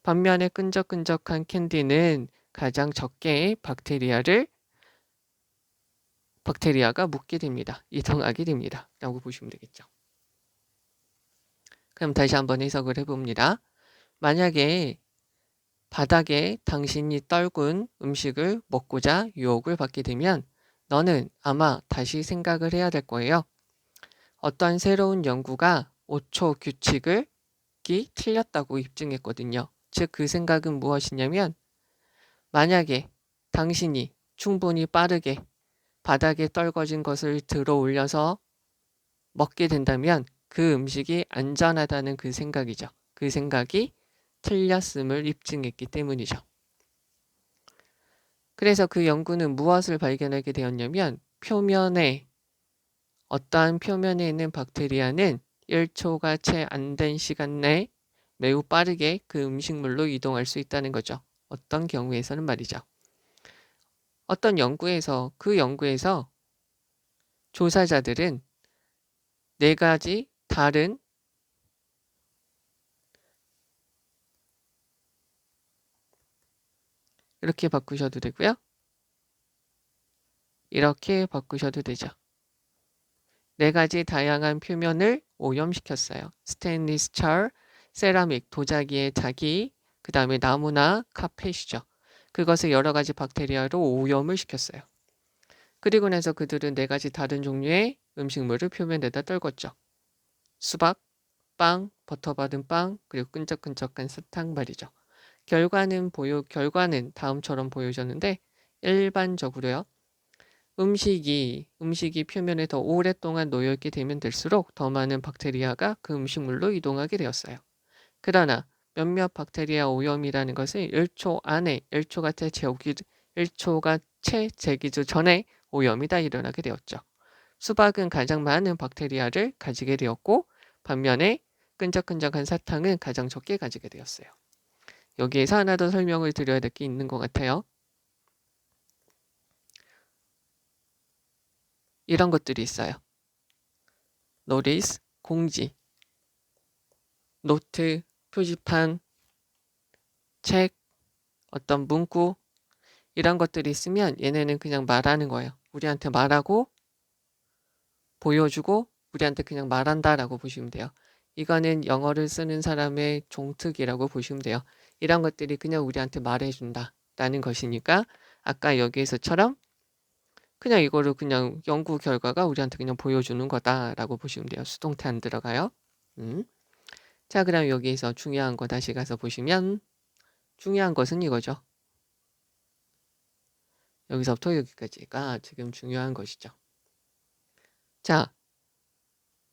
반면에 끈적끈적한 캔디는 가장 적게 박테리아가 묻게 됩니다. 이동하게 됩니다. 라고 보시면 되겠죠. 그럼 다시 한번 해석을 해봅니다. 만약에 바닥에 당신이 떨군 음식을 먹고자 유혹을 받게 되면 너는 아마 다시 생각을 해야 될 거예요. 어떤 새로운 연구가 5초 규칙을 틀렸다고 입증했거든요. 즉 그 생각은 무엇이냐면 만약에 당신이 충분히 빠르게 바닥에 떨궈진 것을 들어 올려서 먹게 된다면 그 음식이 안전하다는 그 생각이죠. 그 생각이 틀렸음을 입증했기 때문이죠. 그래서 그 연구는 무엇을 발견하게 되었냐면 어떠한 표면에 있는 박테리아는 1초가 채 안 된 시간 내에 매우 빠르게 그 음식물로 이동할 수 있다는 거죠. 어떤 경우에서는 말이죠. 어떤 연구에서 조사자들은 4가지 다른 이렇게 바꾸셔도 되고요. 이렇게 바꾸셔도 되죠. 4가지 다양한 표면을 오염시켰어요. 스테인리스 철, 세라믹, 도자기의 자기, 그 다음에 나무나 카펫이죠. 그것을 여러 가지 박테리아로 오염을 시켰어요. 그리고 나서 그들은 4가지 다른 종류의 음식물을 표면에다 떨궜죠. 수박, 빵, 버터 받은 빵, 그리고 끈적끈적한 사탕 말이죠. 결과는 다음처럼 보여졌는데 일반적으로요. 음식이 표면에 더 오랫동안 놓여있게 되면 될수록 더 많은 박테리아가 그 음식물로 이동하게 되었어요. 그러나 몇몇 박테리아 오염이라는 것은 1초가 채 재기주 전에 오염이 다 일어나게 되었죠. 수박은 가장 많은 박테리아를 가지게 되었고 반면에 끈적끈적한 사탕은 가장 적게 가지게 되었어요. 여기에서 하나 더 설명을 드려야 될 게 있는 것 같아요. 이런 것들이 있어요. 노티스, 공지, 노트, 표지판, 책, 어떤 문구 이런 것들이 있으면 얘네는 그냥 말하는 거예요. 우리한테 말하고 보여주고 우리한테 그냥 말한다라고 보시면 돼요. 이거는 영어를 쓰는 사람의 종특이라고 보시면 돼요. 이런 것들이 그냥 우리한테 말해준다라는 것이니까 아까 여기에서처럼 그냥 이거를 그냥 연구 결과가 우리한테 그냥 보여주는 거다라고 보시면 돼요. 수동태 안 들어가요. 자, 그럼 여기에서 중요한 거 다시 가서 보시면 중요한 것은 이거죠. 여기서부터 여기까지가 지금 중요한 것이죠. 자,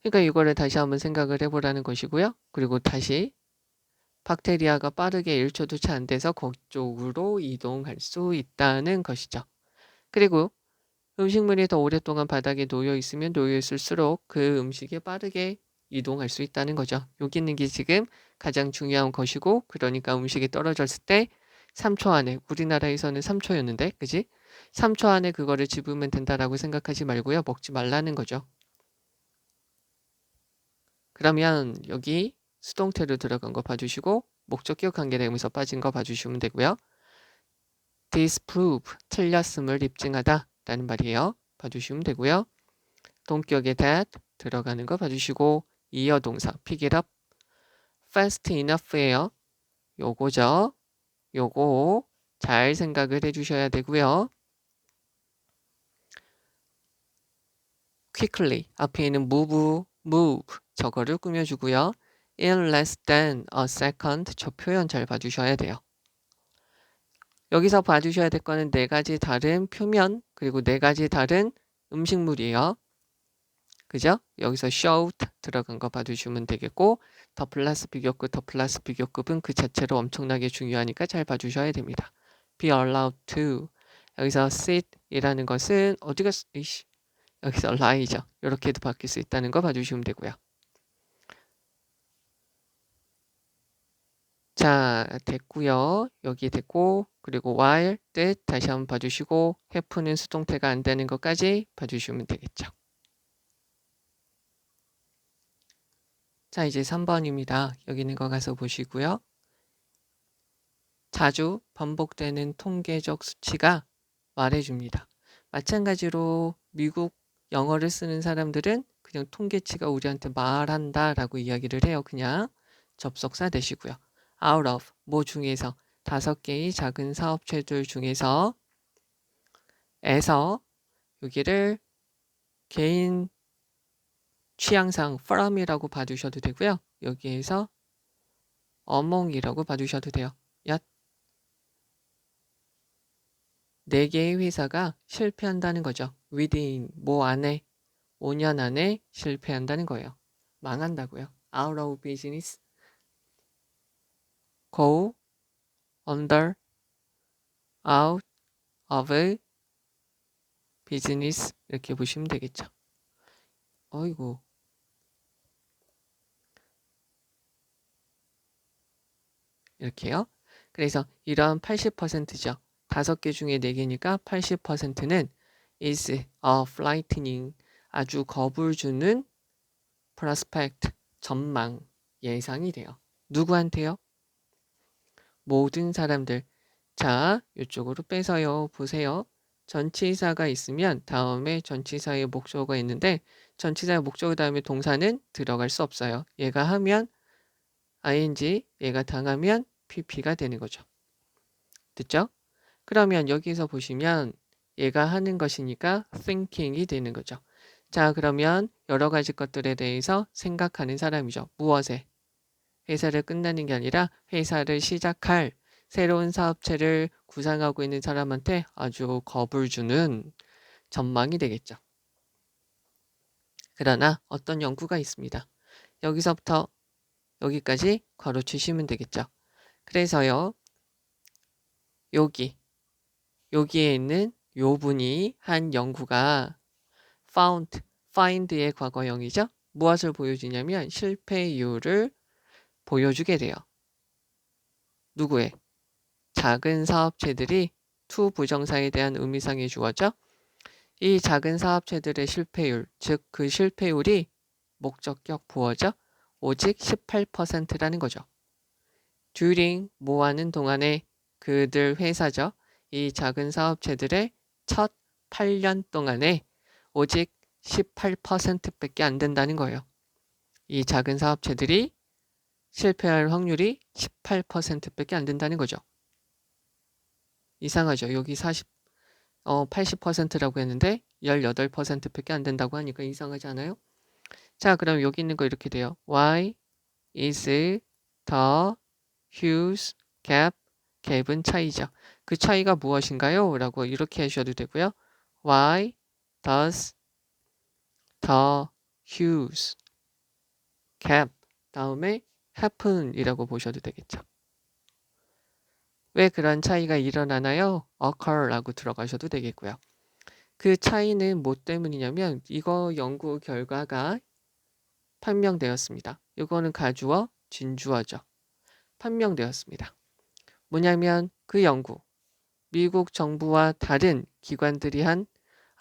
그러니까 이거를 다시 한번 생각을 해보라는 것이고요. 그리고 다시 박테리아가 빠르게 1초도 채 안 돼서 그쪽으로 이동할 수 있다는 것이죠. 그리고 음식물이 더 오랫동안 바닥에 놓여 있으면 놓여 있을수록 그 음식이 빠르게 이동할 수 있다는 거죠. 여기 있는 게 지금 가장 중요한 것이고 그러니까 음식이 떨어졌을 때 3초 안에 우리나라에서는 3초였는데 그지? 3초 안에 그거를 집으면 된다라고 생각하지 말고요. 먹지 말라는 거죠. 그러면 여기 수동태로 들어간 거 봐주시고 목적격 관계대명사 빠진 거 봐주시면 되고요. disprove, 틀렸음을 입증하다 라는 말이에요. 봐주시면 되고요. 동격의 that 들어가는 거 봐주시고 이어동사 pick it up, fast enough예요. 요거죠. 요거 잘 생각을 해주셔야 되고요. quickly 앞에 있는 move 저거를 꾸며주고요. in less than a second 저 표현 잘 봐주셔야 돼요. 여기서 봐주셔야 될 거는 4가지 다른 표면 그리고 4가지 다른 음식물이에요. 그죠? 여기서 showed 들어간 거 봐주시면 되겠고 더 플러스 비교급은 그 자체로 엄청나게 중요하니까 잘 봐주셔야 됩니다. be allowed to 여기서 sit 이라는 것은 여기서 lie죠. 이렇게도 바뀔 수 있다는 거 봐주시면 되고요. 자, 됐고요. 여기 됐고 그리고 while, 뜻 다시 한번 봐주시고 have는 수동태가 안 되는 것까지 봐주시면 되겠죠. 자, 이제 3번입니다. 여기 있는 거 가서 보시고요. 자주 반복되는 통계적 수치가 말해줍니다. 마찬가지로 미국 영어를 쓰는 사람들은 그냥 통계치가 우리한테 말한다 라고 이야기를 해요. 그냥 접속사 되시고요. out of, 뭐 중에서 5개의 작은 사업체들 중에서 여기를 개인 취향상 from이라고 봐주셔도 되고요. 여기에서 among이라고 봐주셔도 돼요. 4개의 회사가 실패한다는 거죠. within, 뭐 안에, 5년 안에 실패한다는 거예요. 망한다고요. out of business, go under, out of business 이렇게 보시면 되겠죠. 어이구. 이렇게요. 그래서 이런 80%죠. 5개 중에 4개니까 80%는 is a frightening, 아주 겁을 주는 prospect, 전망, 예상이 돼요. 누구한테요? 모든 사람들. 자, 이쪽으로 빼서요. 보세요. 전치사가 있으면 다음에 전치사의 목적어가 있는데 전치사의 목적어 다음에 동사는 들어갈 수 없어요. 얘가 하면 ing, 얘가 당하면 pp가 되는 거죠. 됐죠? 그러면 여기서 보시면 얘가 하는 것이니까 thinking이 되는 거죠. 자, 그러면 여러 가지 것들에 대해서 생각하는 사람이죠. 무엇에? 회사를 끝나는 게 아니라 회사를 시작할 새로운 사업체를 구상하고 있는 사람한테 아주 겁을 주는 전망이 되겠죠. 그러나 어떤 연구가 있습니다. 여기서부터 여기까지 괄호치시면 되겠죠. 그래서요. 여기에 있는 요 분이 한 연구가 find의 과거형이죠. 무엇을 보여주냐면 실패율을 보여주게 돼요. 누구의? 작은 사업체들이 to 부정사에 대한 의미상의 주어죠. 이 작은 사업체들의 실패율, 즉 그 실패율이 목적격 부어죠. 오직 18%라는 거죠. during 뭐 하는 동안에 그들 회사죠. 이 작은 사업체들의 첫 8년 동안에 오직 18%밖에 안 된다는 거예요. 이 작은 사업체들이 실패할 확률이 18%밖에 안 된다는 거죠. 이상하죠. 여기 80%라고 했는데 18%밖에 안 된다고 하니까 이상하지 않아요? 자, 그럼 여기 있는 거 이렇게 돼요. Why is the huge gap? 갭은 차이죠. 그 차이가 무엇인가요? 라고 이렇게 하셔도 되고요. Why does the huge gap 다음에 happen 이라고 보셔도 되겠죠. 왜 그런 차이가 일어나나요? occur 라고 들어가셔도 되겠고요. 그 차이는 뭐 때문이냐면 이거 연구 결과가 판명되었습니다. 이거는 가주어, 진주어죠. 판명되었습니다. 뭐냐면 그 연구, 미국 정부와 다른 기관들이 한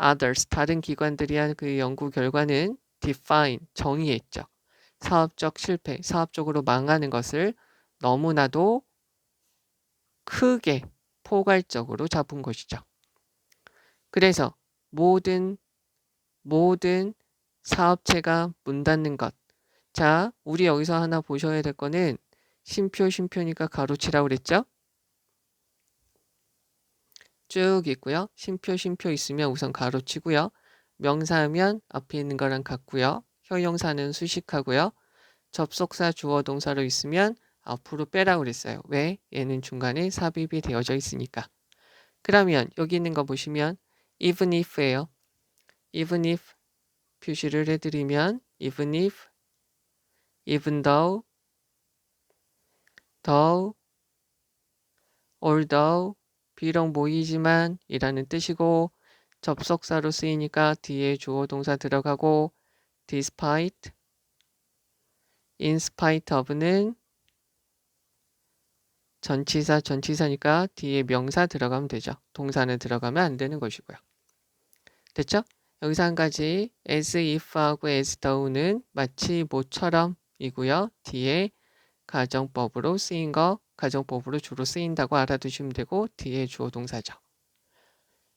others, 다른 기관들이 한 그 연구 결과는 define, 정의했죠. 사업적 실패, 사업적으로 망하는 것을 너무나도 크게 포괄적으로 잡은 것이죠. 그래서 모든 사업체가 문 닫는 것. 자, 우리 여기서 하나 보셔야 될 거는 쉼표니까 가로치라고 그랬죠? 쭉 있고요. 쉼표 있으면 우선 가로치고요. 명사하면 앞에 있는 거랑 같고요. 형용사는 수식하고요. 접속사 주어 동사로 있으면 앞으로 빼라고 그랬어요. 왜? 얘는 중간에 삽입이 되어져 있으니까. 그러면 여기 있는 거 보시면 even if예요. even if 표시를 해드리면 even if, even though, though, although, 비록 모이지만 이라는 뜻이고 접속사로 쓰이니까 뒤에 주어 동사 들어가고 despite, in spite of는 전치사니까 뒤에 명사 들어가면 되죠. 동사는 들어가면 안 되는 것이고요. 됐죠? 여기서 한 가지 as if하고 as though는 마치 모처럼 이고요. 뒤에 가정법으로 쓰인 거, 가정법으로 주로 쓰인다고 알아두시면 되고 뒤에 주어 동사죠.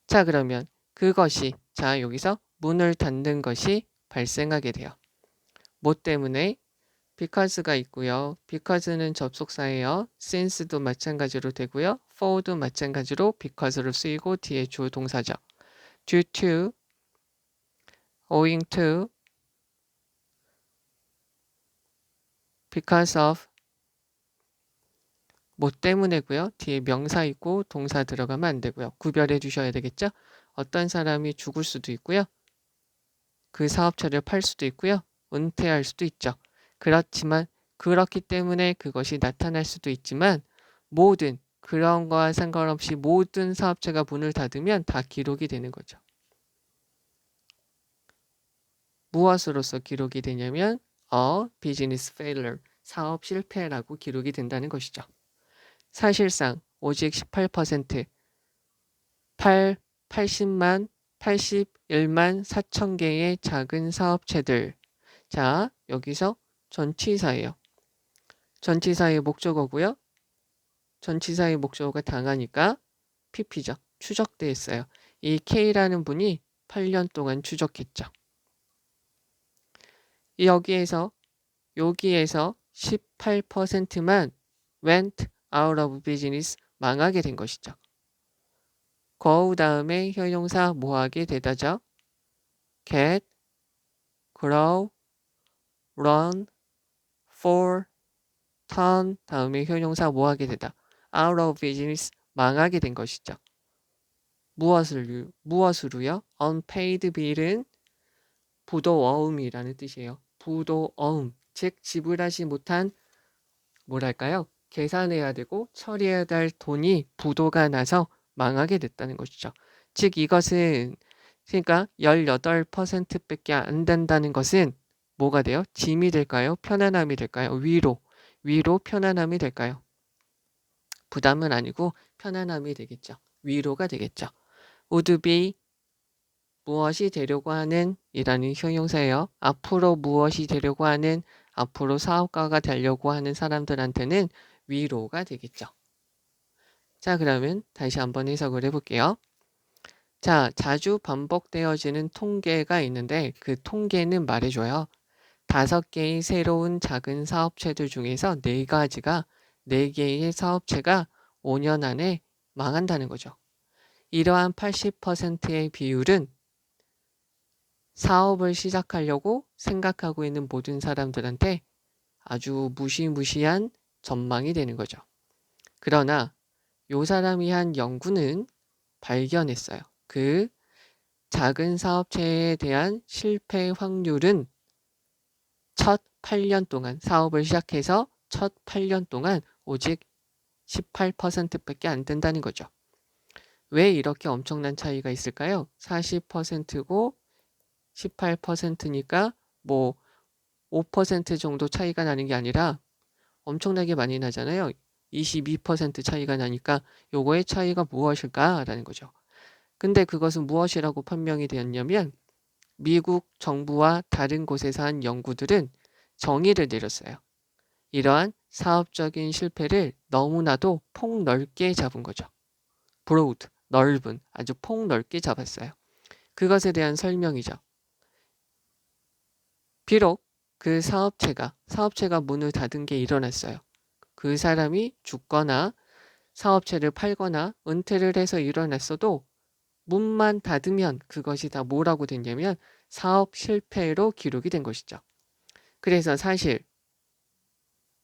자, 그러면 그것이, 자, 여기서 문을 닫는 것이 발생하게 돼요. 뭐 때문에? because가 있고요. because는 접속사예요. since도 마찬가지로 되고요. for도 마찬가지로 because로 쓰이고 뒤에 주어 동사죠. due to, owing to, because of, 뭐 때문에고요. 뒤에 명사 있고 동사 들어가면 안 되고요. 구별해 주셔야 되겠죠? 어떤 사람이 죽을 수도 있고요. 그 사업체를 팔 수도 있고요. 은퇴할 수도 있죠. 그렇지만 그렇기 때문에 그것이 나타날 수도 있지만 모든 그런 거와 상관없이 모든 사업체가 문을 닫으면 다 기록이 되는 거죠. 무엇으로서 기록이 되냐면 business failure, 사업 실패라고 기록이 된다는 것이죠. 사실상 오직 18%, 80만, 81만 4천 개의 작은 사업체들. 자, 여기서 전치사예요. 전치사의 목적어고요. 전치사의 목적어가 당하니까 PP죠. 추적돼 있어요. 이 K라는 분이 8년 동안 추적했죠. 여기에서 18%만 went out of business, 망하게 된 것이죠. go 다음에 형용사 뭐하게 되다죠? get, grow, run, fall, turn 다음에 형용사 뭐하게 되다. out of business, 망하게 된 것이죠. 무엇으로요? unpaid bill은 부도어음이라는 뜻이에요. 부도어음, 즉 지불하지 못한 뭐랄까요? 계산해야 되고 처리해야 될 돈이 부도가 나서 망하게 됐다는 것이죠. 즉 이것은 그러니까 18%밖에 안 된다는 것은 뭐가 돼요? 짐이 될까요? 편안함이 될까요? 위로 편안함이 될까요? 부담은 아니고 편안함이 되겠죠. 위로가 되겠죠. would be 무엇이 되려고 하는 이라는 형용사예요. 앞으로 무엇이 되려고 하는, 앞으로 사업가가 되려고 하는 사람들한테는 위로가 되겠죠. 자, 그러면 다시 한번 해석을 해볼게요. 자, 자주 반복되어지는 통계가 있는데 그 통계는 말해줘요. 5개의 새로운 작은 사업체들 중에서 4개의 사업체가 5년 안에 망한다는 거죠. 이러한 80%의 비율은 사업을 시작하려고 생각하고 있는 모든 사람들한테 아주 무시무시한 전망이 되는 거죠. 그러나 요 사람이 한 연구는 발견했어요. 그 작은 사업체에 대한 실패 확률은 첫 8년 동안 사업을 시작해서 첫 8년 동안 오직 18%밖에 안 된다는 거죠. 왜 이렇게 엄청난 차이가 있을까요? 40%고 18%니까 뭐 5% 정도 차이가 나는 게 아니라 엄청나게 많이 나잖아요. 22% 차이가 나니까 요거의 차이가 무엇일까라는 거죠. 근데 그것은 무엇이라고 판명이 되었냐면 미국 정부와 다른 곳에서 한 연구들은 정의를 내렸어요. 이러한 사업적인 실패를 너무나도 폭넓게 잡은 거죠. broad, 넓은, 아주 폭넓게 잡았어요. 그것에 대한 설명이죠. 비록 그 사업체가 문을 닫은 게 일어났어요. 그 사람이 죽거나 사업체를 팔거나 은퇴를 해서 일어났어도 문만 닫으면 그것이 다 뭐라고 됐냐면 사업 실패로 기록이 된 것이죠. 그래서 사실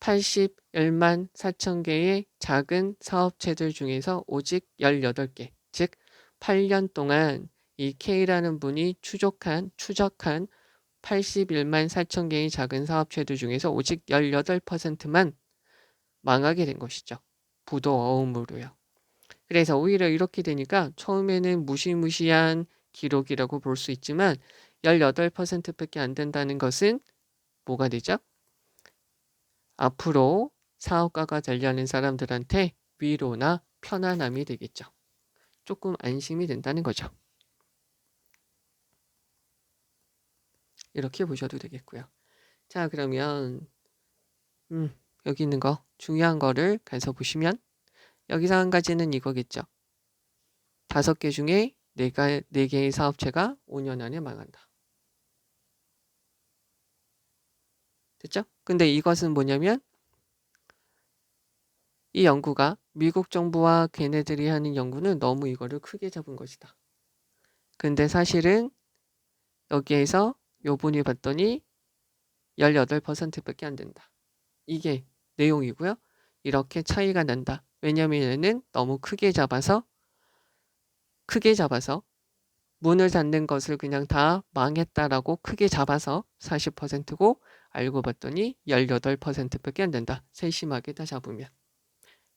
81만 4천 개의 작은 사업체들 중에서 오직 18개, 즉 8년 동안 이 K라는 분이 추적한 81만 4천 개의 작은 사업체들 중에서 오직 18%만 망하게 된 것이죠. 부도어음으로요. 그래서 오히려 이렇게 되니까 처음에는 무시무시한 기록이라고 볼 수 있지만 18%밖에 안 된다는 것은 뭐가 되죠? 앞으로 사업가가 되려는 사람들한테 위로나 편안함이 되겠죠. 조금 안심이 된다는 거죠. 이렇게 보셔도 되겠고요. 자, 그러면 여기 있는 거 중요한 거를 가서 보시면 여기서 한 가지는 이거겠죠. 5개 중에 4개의 사업체가 5년 안에 망한다. 됐죠? 근데 이것은 뭐냐면 이 연구가 미국 정부와 걔네들이 하는 연구는 너무 이거를 크게 잡은 것이다. 근데 사실은 여기에서 요분이 봤더니 18%밖에 안 된다. 이게 내용이고요. 이렇게 차이가 난다. 왜냐면 얘는 너무 크게 잡아서 문을 닫는 것을 그냥 다 망했다라고 크게 잡아서 40%고 알고 봤더니 18%밖에 안 된다. 세심하게 다 잡으면.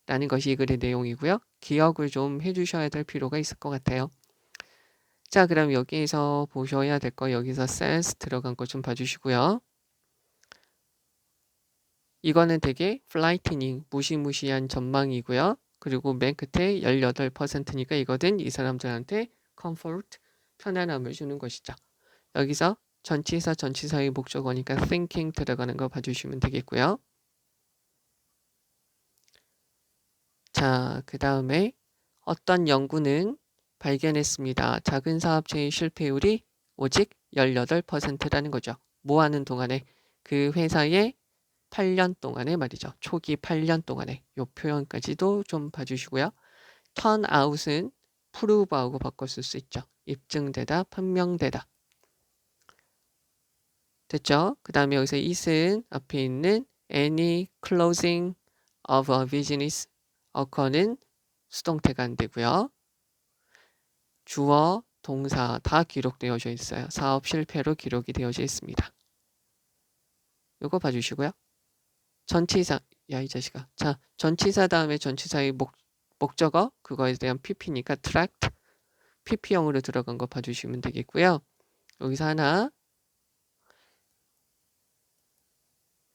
라는 것이 이 글의 내용이고요. 기억을 좀 해주셔야 될 필요가 있을 것 같아요. 자, 그럼 여기에서 보셔야 될 거 여기서 sense 들어간 거 좀 봐주시고요. 이거는 되게 플라이트닝, 무시무시한 전망이고요. 그리고 맨 끝에 18%니까 이거는 이 사람들한테 comfort, 편안함을 주는 것이죠. 여기서 전치사의 목적어니까 thinking 들어가는 거 봐주시면 되겠고요. 자, 그 다음에 어떤 연구는 발견했습니다. 작은 사업체의 실패율이 오직 18%라는 거죠. 뭐 하는 동안에? 그 회사의 8년 동안에 말이죠. 초기 8년 동안에 요 표현까지도 좀 봐주시고요. turn out은 prove하고 바꿨을 수 있죠. 입증되다, 판명되다. 됐죠? 그 다음에 여기서 is은 앞에 있는 any closing of a business occur는 수동태가 안 되고요. 주어, 동사 다 기록되어져 있어요. 사업 실패로 기록이 되어져 있습니다. 이거 봐주시고요. 전치사, 야 이 자식아. 자, 전치사 다음에 전치사의 목적어 그거에 대한 PP니까 tract, PP형으로 들어간 거 봐주시면 되겠고요. 여기서 하나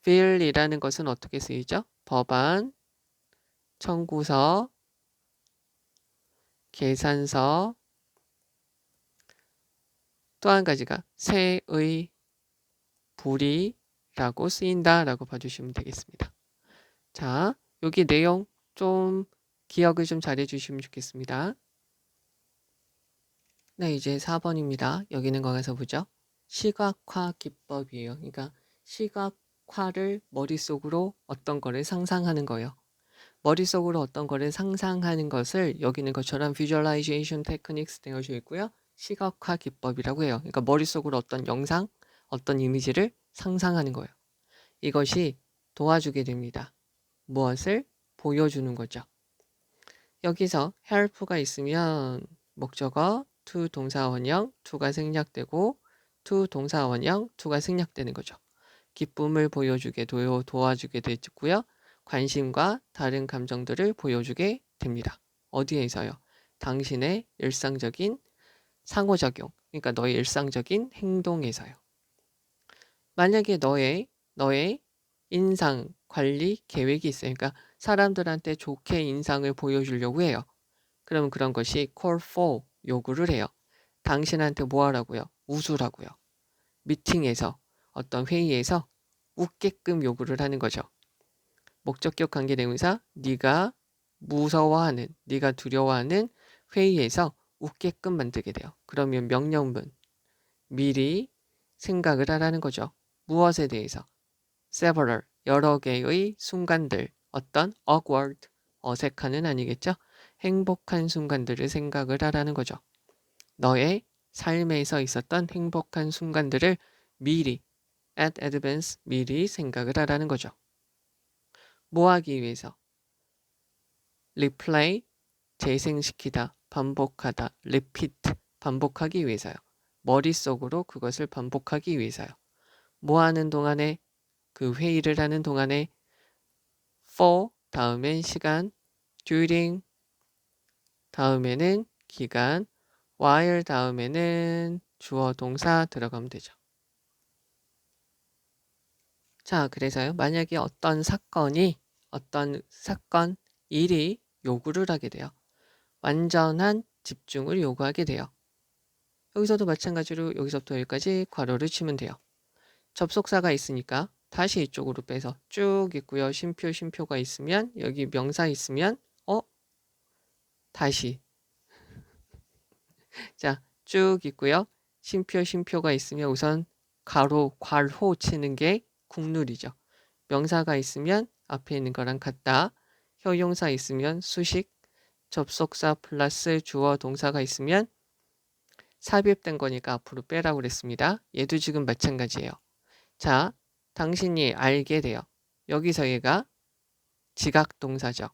fill이라는 것은 어떻게 쓰이죠? 법안, 청구서, 계산서, 또 한 가지가 세의 불이라고 쓰인다라고 봐주시면 되겠습니다. 자, 여기 내용 좀 기억을 좀 잘해 주시면 좋겠습니다. 네, 이제 4번입니다. 여기는 거기서 보죠. 시각화 기법이에요. 그러니까 시각화를 머릿속으로 어떤 거를 상상하는 거예요. 머릿속으로 어떤 거를 상상하는 것을 여기 있는 것처럼 visualization techniques 되어져 있고요. 시각화 기법이라고 해요. 그러니까 머릿속으로 어떤 영상, 어떤 이미지를 상상하는 거예요. 이것이 도와주게 됩니다. 무엇을? 보여주는 거죠. 여기서 help가 있으면 목적어 to 동사 원형 to가 생략되고 to 동사 원형 to가 생략되는 거죠. 기쁨을 보여주게 도와주게 되고요. 관심과 다른 감정들을 보여주게 됩니다. 어디에서요? 당신의 일상적인 상호작용, 그러니까 너의 일상적인 행동에서요. 만약에 너의 인상 관리 계획이 있어요. 그러니까 사람들한테 좋게 인상을 보여주려고 해요. 그러면 그런 것이 call for 요구를 해요. 당신한테 뭐 하라고요? 웃으라고요. 미팅에서 어떤 회의에서 웃게끔 요구를 하는 거죠. 목적격 관계대명사 네가 무서워하는, 네가 두려워하는 회의에서 웃게끔 만들게 돼요. 그러면 명령문 미리 생각을 하라는 거죠. 무엇에 대해서? several 여러 개의 순간들 어떤 awkward 어색한은 아니겠죠? 행복한 순간들을 생각을 하라는 거죠. 너의 삶에서 있었던 행복한 순간들을 미리 at advance 미리 생각을 하라는 거죠. 뭐 하기 위해서? replay 재생시키다, 반복하다, repeat 반복하기 위해서요. 머릿속으로 그것을 반복하기 위해서요. 뭐 하는 동안에 그 회의를 하는 동안에 for 다음엔 시간, during 다음에는 기간, while 다음에는 주어 동사 들어가면 되죠. 자, 그래서요. 만약에 어떤 사건, 일이 요구를 하게 돼요. 완전한 집중을 요구하게 돼요. 여기서도 마찬가지로 여기서부터 여기까지 괄호를 치면 돼요. 접속사가 있으니까 다시 이쪽으로 빼서 쭉 있고요. 쉼표가 있으면 여기 명사 있으면 다시 자, 쭉 있고요. 쉼표가 있으면 우선 가로, 괄호 치는 게 국룰이죠. 명사가 있으면 앞에 있는 거랑 같다. 형용사 있으면 수식, 접속사 플러스 주어 동사가 있으면 삽입된 거니까 앞으로 빼라고 그랬습니다. 얘도 지금 마찬가지예요. 자, 당신이 알게 돼요. 여기서 얘가 지각 동사죠.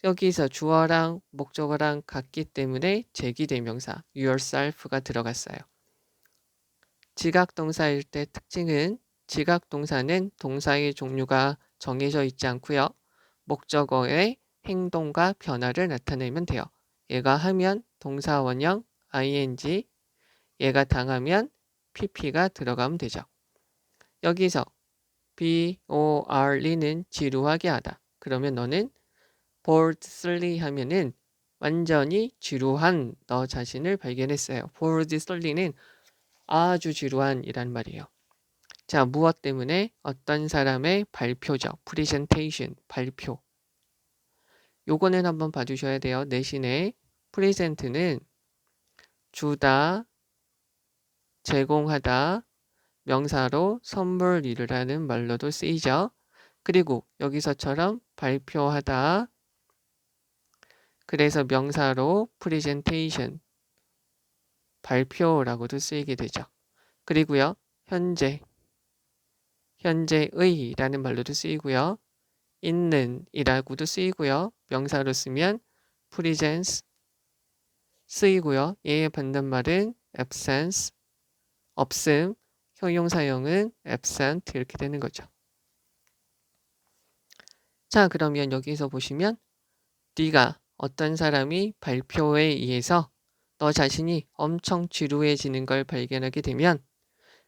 여기서 주어랑 목적어랑 같기 때문에 제기대명사 yourself가 들어갔어요. 지각동사일 때 특징은 지각동사는 동사의 종류가 정해져 있지 않고요. 목적어의 행동과 변화를 나타내면 돼요. 얘가 하면 동사 원형 ing, 얘가 당하면 pp가 들어가면 되죠. 여기서 bor는 지루하게 하다. 그러면 너는 boredly 하면은 완전히 지루한 너 자신을 발견했어요. boredly는 아주 지루한 이란 말이에요. 자, 무엇 때문에? 어떤 사람의 발표죠. presentation, 발표. 요거는 한번 봐주셔야 돼요. 내신에 present는 주다, 제공하다, 명사로 선물이라는 말로도 쓰이죠. 그리고 여기서처럼 발표하다, 그래서 명사로 presentation, 발표라고도 쓰이게 되죠. 그리고요, 현재의라는 말로도 쓰이고요. 있는 이라고도 쓰이고요. 명사로 쓰면 presence 쓰이고요. 얘의 반대말은 absence, 없음, 형용사형은 absent 이렇게 되는 거죠. 자, 그러면 여기서 보시면 네가 어떤 사람이 발표에 의해서 너 자신이 엄청 지루해지는 걸 발견하게 되면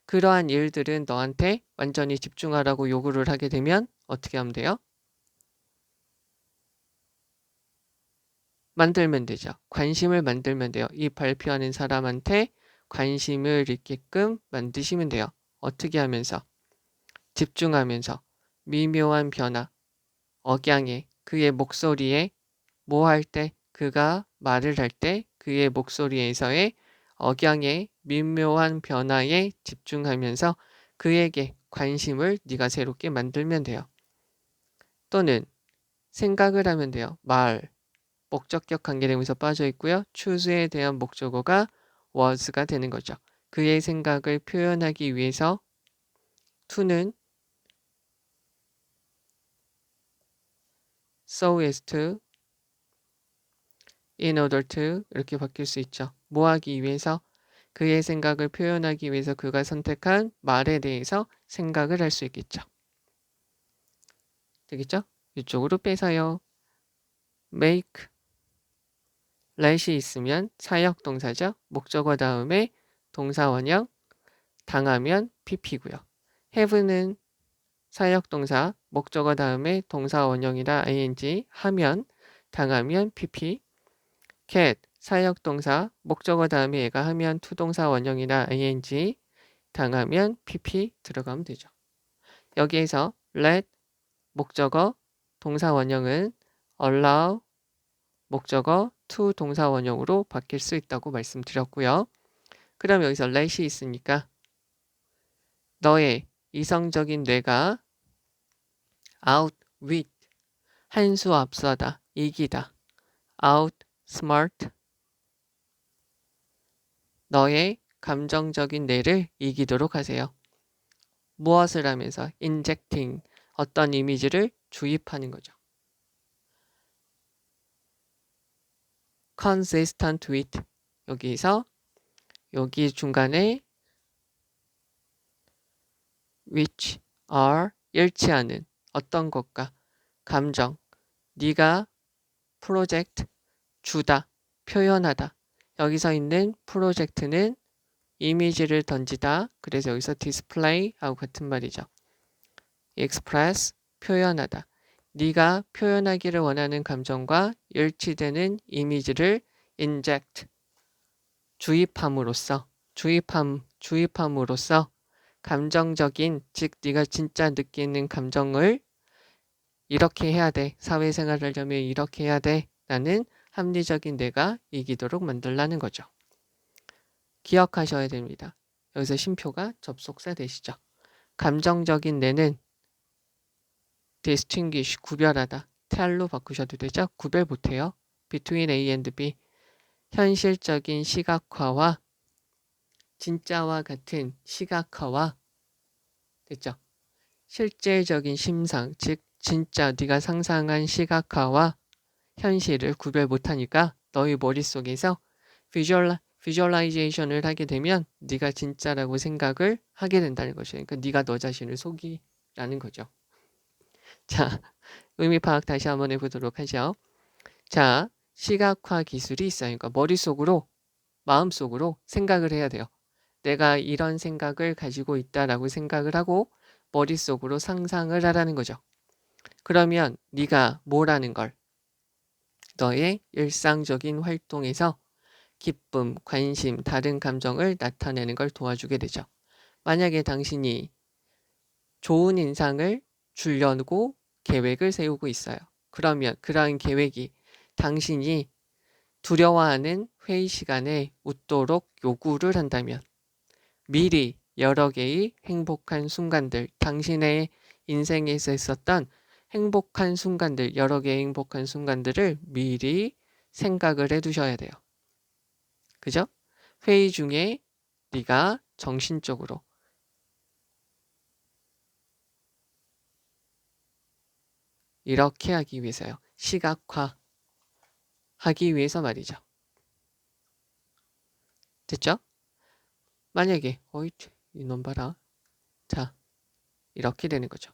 그러한 일들은 너한테 완전히 집중하라고 요구를 하게 되면 어떻게 하면 돼요? 만들면 되죠. 관심을 만들면 돼요. 이 발표하는 사람한테 관심을 있게끔 만드시면 돼요. 어떻게 하면서? 집중하면서 미묘한 변화, 억양에, 그의 목소리에 뭐 할 때, 그가 말을 할 때 그의 목소리에서의 억양의 미묘한 변화에 집중하면서 그에게 관심을 네가 새롭게 만들면 돼요. 또는 생각을 하면 돼요. 말, 목적격 관계대명사 빠져 있고요. choose에 대한 목적어가 was가 되는 거죠. 그의 생각을 표현하기 위해서 to는 so as to, in order to 이렇게 바뀔 수 있죠. 뭐 하기 위해서? 그의 생각을 표현하기 위해서 그가 선택한 말에 대해서 생각을 할 수 있겠죠. 되겠죠? 이쪽으로 빼서요. make, let이 있으면 사역 동사죠. 목적어 다음에 동사 원형, 당하면 pp고요. have는 사역 동사, 목적어 다음에 동사 원형이라 ing, 하면, 당하면 pp. get, 사역 동사, 목적어 다음에 얘가 하면 투동사 원형이나 ing, 당하면 pp 들어가면 되죠. 여기에서 let, 목적어, 동사 원형은 allow, 목적어, to 동사 원형으로 바뀔 수 있다고 말씀드렸고요. 그럼 여기서 let이 있으니까 너의 이성적인 뇌가 outwit, 한 수 앞서다, 이기다, outsmart, 너의 감정적인 뇌를 이기도록 하세요. 무엇을 하면서? injecting, 어떤 이미지를 주입하는 거죠. consistent with, 여기서 여기 중간에 which are, 일치하는 어떤 것과 감정, 네가 프로젝트, 주다, 표현하다. 여기서 있는 프로젝트는 이미지를 던지다. 그래서 여기서 display하고 같은 말이죠. express, 표현하다. 네가 표현하기를 원하는 감정과 일치되는 이미지를 inject, 주입함으로써 감정적인, 즉 네가 진짜 느끼는 감정을 이렇게 해야 돼. 사회생활을 하려면 이렇게 해야 돼. 라는 합리적인 내가 이기도록 만들라는 거죠. 기억하셔야 됩니다. 여기서 쉼표가 접속사 되시죠. 감정적인 내는 distinguish, 구별하다. tell로 바꾸셔도 되죠. 구별 못해요. between A and B. 현실적인 시각화와 진짜와 같은 시각화와 됐죠. 실제적인 심상, 즉 진짜 네가 상상한 시각화와 현실을 구별 못하니까 너희 머릿속에서 비주얼라이제이션을 하게 되면 네가 진짜라고 생각을 하게 된다는 거죠. 그러니까 네가 너 자신을 속이라는 거죠. 자, 의미 파악 다시 한번 해보도록 하죠. 자, 시각화 기술이 있어요. 그러니까 머릿속으로, 마음속으로 생각을 해야 돼요. 내가 이런 생각을 가지고 있다라고 생각을 하고 머릿속으로 상상을 하라는 거죠. 그러면 네가 뭐라는 걸 너의 일상적인 활동에서 기쁨, 관심, 다른 감정을 나타내는 걸 도와주게 되죠. 만약에 당신이 좋은 인상을 주려고 계획을 세우고 있어요. 그러면 그러한 계획이 당신이 두려워하는 회의 시간에 웃도록 요구를 한다면 미리 여러 개의 행복한 순간들, 당신의 인생에서 있었던 행복한 순간들, 여러 개의 행복한 순간들을 미리 생각을 해두셔야 돼요. 그죠? 회의 중에 네가 정신적으로 이렇게 하기 위해서요. 시각화 하기 위해서 말이죠. 됐죠? 만약에 어이 이놈 봐라. 자, 이렇게 되는 거죠.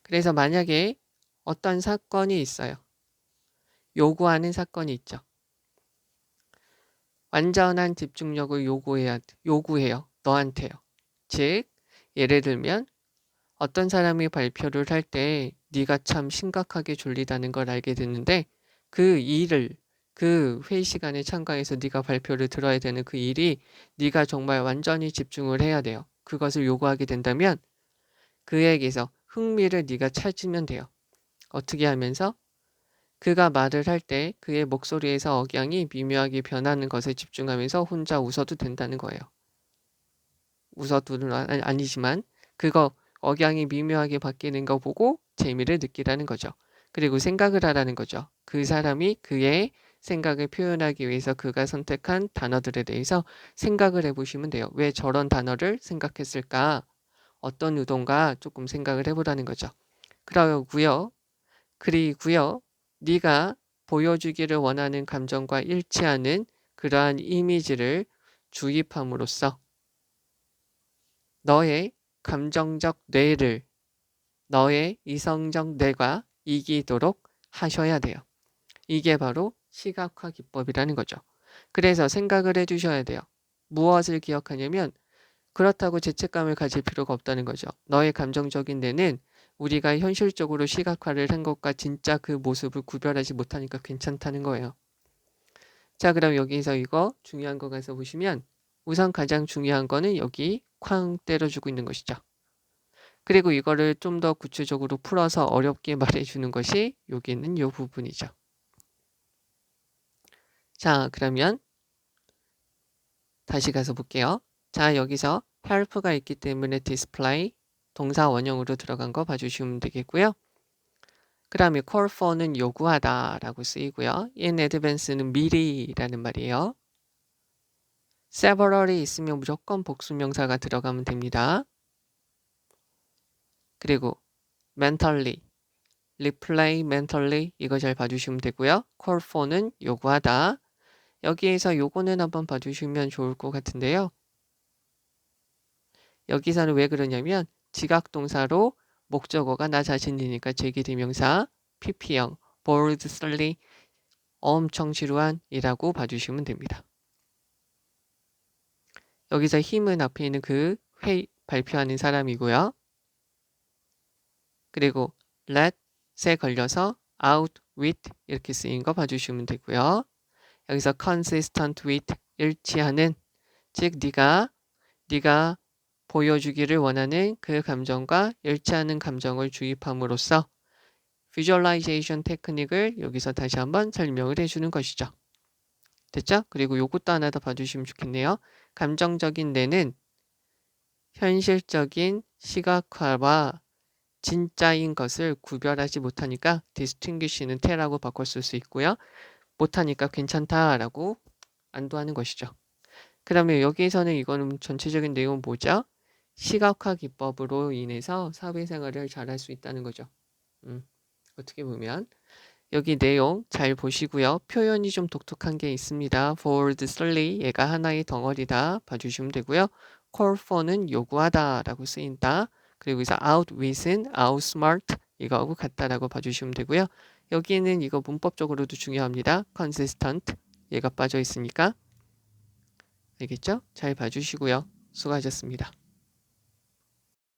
그래서 만약에 어떤 사건이 있어요. 요구하는 사건이 있죠. 완전한 집중력을 요구해요. 너한테요. 즉, 예를 들면 어떤 사람이 발표를 할 때 네가 참 심각하게 졸리다는 걸 알게 됐는데 그 회의 시간에 참가해서 네가 발표를 들어야 되는 그 일이 네가 정말 완전히 집중을 해야 돼요. 그것을 요구하게 된다면 그에게서 흥미를 네가 찾으면 돼요. 어떻게 하면서? 그가 말을 할 때 그의 목소리에서 억양이 미묘하게 변하는 것에 집중하면서 혼자 웃어도 된다는 거예요. 웃어도는 아니지만 그거 억양이 미묘하게 바뀌는 거 보고 재미를 느끼라는 거죠. 그리고 생각을 하라는 거죠. 그 사람이 그의 생각을 표현하기 위해서 그가 선택한 단어들에 대해서 생각을 해보시면 돼요. 왜 저런 단어를 생각했을까? 어떤 의도인가 조금 생각을 해보라는 거죠. 그리고요. 네가 보여주기를 원하는 감정과 일치하는 그러한 이미지를 주입함으로써 너의 감정적 뇌를 너의 이성적 뇌가 이기도록 하셔야 돼요. 이게 바로 시각화 기법이라는 거죠. 그래서 생각을 해주셔야 돼요. 무엇을 기억하냐면 그렇다고 죄책감을 가질 필요가 없다는 거죠. 너의 감정적인 뇌는 우리가 현실적으로 시각화를 한 것과 진짜 그 모습을 구별하지 못하니까 괜찮다는 거예요. 자, 그럼 여기서 이거 중요한 거 가서 보시면 우선 가장 중요한 거는 여기 쾅 때려주고 있는 것이죠. 그리고 이거를 좀 더 구체적으로 풀어서 어렵게 말해주는 것이 여기는 이 부분이죠. 자, 그러면 다시 가서 볼게요. 자, 여기서 help가 있기 때문에 display 동사 원형으로 들어간 거 봐주시면 되겠고요. 그 다음에 call for는 요구하다 라고 쓰이고요. in advance는 미리라는 말이에요. several이 있으면 무조건 복수명사가 들어가면 됩니다. 그리고 mentally, replay mentally 이거 잘 봐주시면 되고요. call for는 요구하다. 여기에서 요거는 한번 봐주시면 좋을 것 같은데요. 여기서는 왜 그러냐면 지각동사로 목적어가 나 자신이니까 제기대명사 PP형 boldly 엄청 지루한 이라고 봐주시면 됩니다. 여기서 힘은 앞에 있는 그 발표하는 사람이고요. 그리고 let에 걸려서 out with 이렇게 쓰인 거 봐주시면 되고요. 여기서 consistent with 일치하는 즉 네가 보여주기를 원하는 그 감정과 일치하는 감정을 주입함으로써 visualization 테크닉을 여기서 다시 한번 설명을 해주는 것이죠. 됐죠? 그리고 요것도 하나 더 봐주시면 좋겠네요. 감정적인 뇌는 현실적인 시각화와 진짜인 것을 구별하지 못하니까 distinguish는 te라고 바꿨을 수 있고요. 못하니까 괜찮다라고 안도하는 것이죠. 그러면 여기에서는 이거는 전체적인 내용은 뭐죠? 시각화 기법으로 인해서 사회생활을 잘할 수 있다는 거죠. 어떻게 보면 여기 내용 잘 보시고요. 표현이 좀 독특한 게 있습니다. forward slowly 얘가 하나의 덩어리다 봐주시면 되고요. call for는 요구하다 라고 쓰인다. 그리고 여기서 out with은 outsmart 이거하고 같다라고 봐주시면 되고요. 여기는 이거 문법적으로도 중요합니다. consistent 얘가 빠져 있으니까 알겠죠? 잘 봐주시고요. 수고하셨습니다.